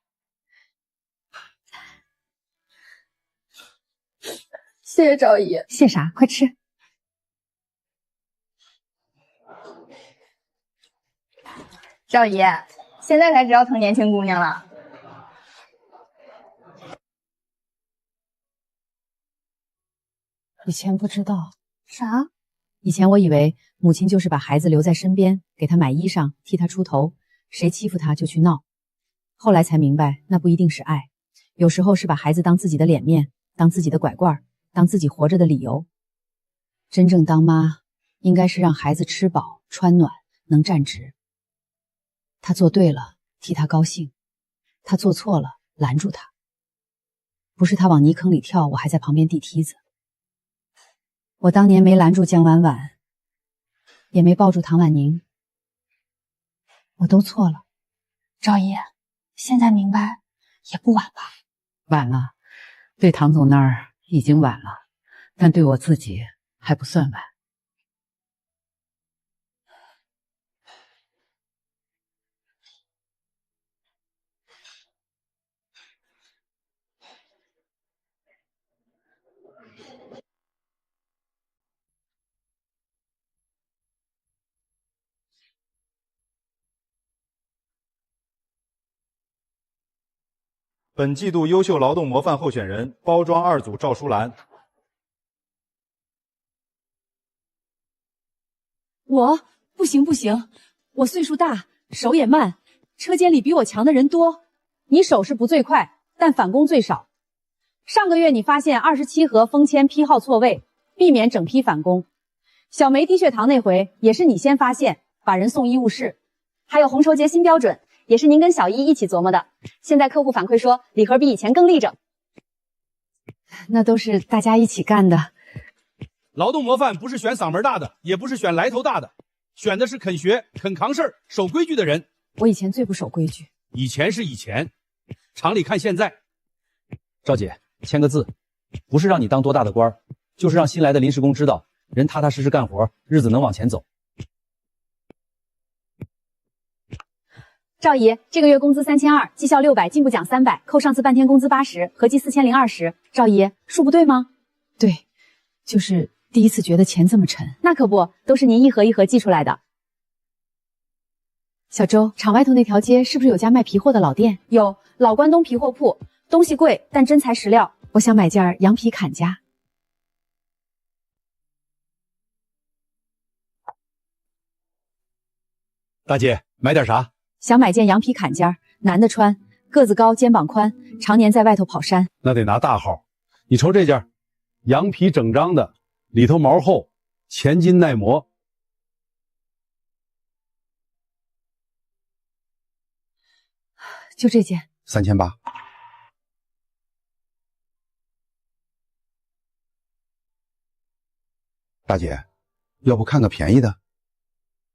谢谢赵姨。谢啥？快吃。赵姨，现在才知道疼年轻姑娘了。以前不知道啥？以前我以为母亲就是把孩子留在身边，给他买衣裳，替他出头，谁欺负他就去闹。后来才明白，那不一定是爱，有时候是把孩子当自己的脸面，当自己的拐棍，当自己活着的理由。真正当妈，应该是让孩子吃饱穿暖，能站直。他做对了，替他高兴；他做错了，拦住他。不是他往泥坑里跳，我还在旁边递梯子。我当年没拦住江婉婉，也没抱住唐婉宁，我都错了。赵姨，现在明白也不晚吧？晚了，对唐总那儿已经晚了，但对我自己还不算晚。本季度优秀劳动模范候选人：包装2组赵淑兰。我不行不行，我岁数大，手也慢，车间里比我强的人多。你手是不最快，但返工最少。上个月你发现27盒封签批号错位，避免整批返工。小梅低血糖那回也是你先发现，把人送医务室。还有红绸节新标准，也是您跟小一起琢磨的。现在客户反馈说礼盒比以前更立整。那都是大家一起干的。劳动模范不是选嗓门大的，也不是选来头大的，选的是肯学、肯扛事儿、守规矩的人。我以前最不守规矩。以前是以前，厂里看现在。赵姐，签个字，不是让你当多大的官，就是让新来的临时工知道，人踏踏实实干活，日子能往前走。赵姨，这个月工资3200，绩效600，进步奖300，扣上次半天工资80，合计4020。赵姨，数不对吗？对，就是第一次觉得钱这么沉。那可不，都是您一盒一盒寄出来的。小周，厂外头那条街是不是有家卖皮货的老店？有，老关东皮货铺，东西贵，但真材实料。我想买件羊皮坎肩。大姐，买点啥？想买件羊皮坎肩，男的穿，个子高，肩膀宽，常年在外头跑山。那得拿大号。你瞅这件，羊皮整张的，里头毛厚，前襟耐磨。就这件3800。大姐，要不看个便宜的？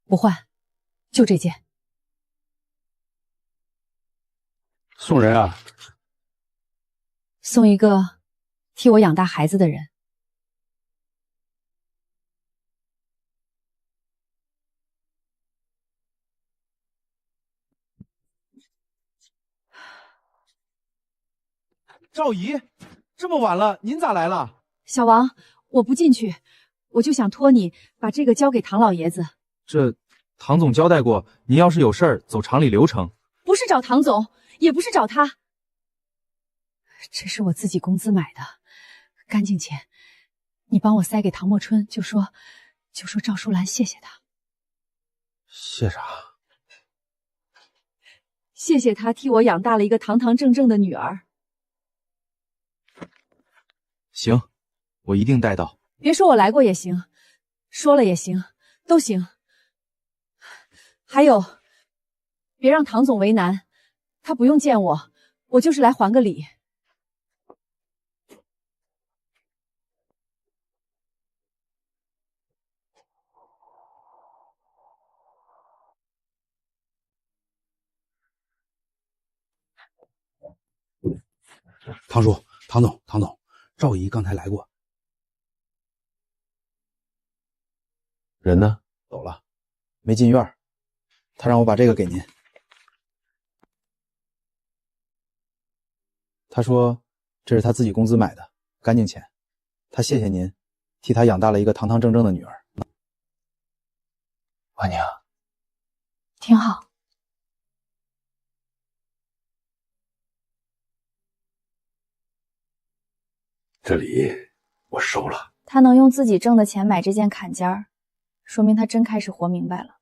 不换，就这件。送人啊？送一个替我养大孩子的人。赵姨，这么晚了，您咋来了？小王，我不进去，我就想托你把这个交给唐老爷子。这唐总交代过，您要是有事儿，走厂里流程。不是找唐总，也不是找他，这是我自己工资买的，干净钱。你帮我塞给唐墨春，就说赵淑兰谢谢他。谢啥？谢谢他替我养大了一个堂堂正正的女儿。行，我一定带到。别说我来过也行，说了也行，都行。还有，别让唐总为难，他不用见我，我就是来还个礼。唐叔、唐总，赵姨刚才来过。人呢？走了，没进院。他让我把这个给您。他说这是他自己工资买的，干净钱。他谢谢您，替他养大了一个堂堂正正的女儿。婉宁，挺好。这礼我收了。他能用自己挣的钱买这件坎肩儿，说明他真开始活明白了。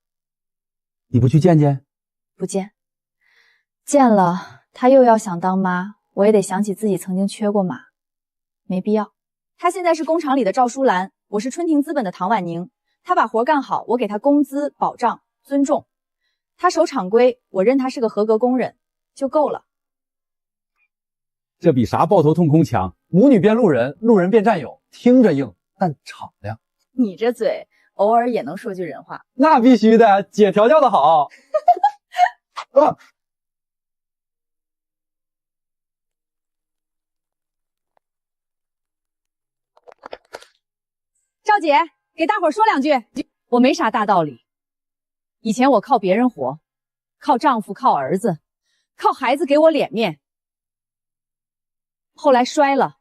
你不去见见？不见，见了他又要想当妈，我也得想起自己曾经缺过马，没必要。他现在是工厂里的赵淑兰，我是春庭资本的唐婉宁。他把活干好，我给他工资、保障、尊重。他守厂规，我认他是个合格工人，就够了。这比啥抱头痛哭强？母女变路人，路人变战友，听着硬，但敞亮。你这嘴偶尔也能说句人话。那必须的，姐调教的好。赵姐，给大伙说两句。我没啥大道理。以前我靠别人活，靠丈夫，靠儿子，靠孩子给我脸面。后来摔了，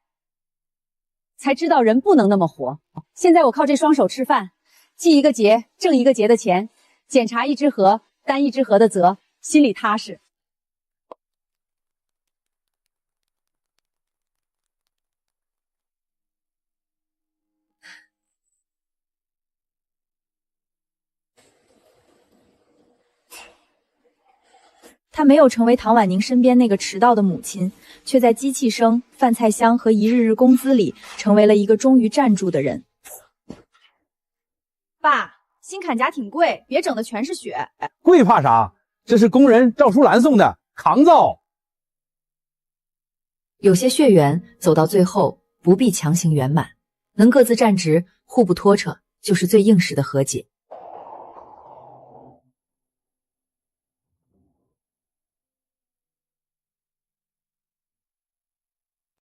才知道人不能那么活。现在我靠这双手吃饭，系一个结，挣一个结的钱，检查一只河，担一只河的责，心里踏实。她没有成为唐婉宁身边那个迟到的母亲，却在机器声、饭菜香和一日日工资里，成为了一个终于站住的人。爸，新坎夹挺贵，别整的全是血。贵怕啥？这是工人赵淑兰送的，扛造。有些血缘走到最后不必强行圆满，能各自站直，互不拖扯，就是最应时的和解。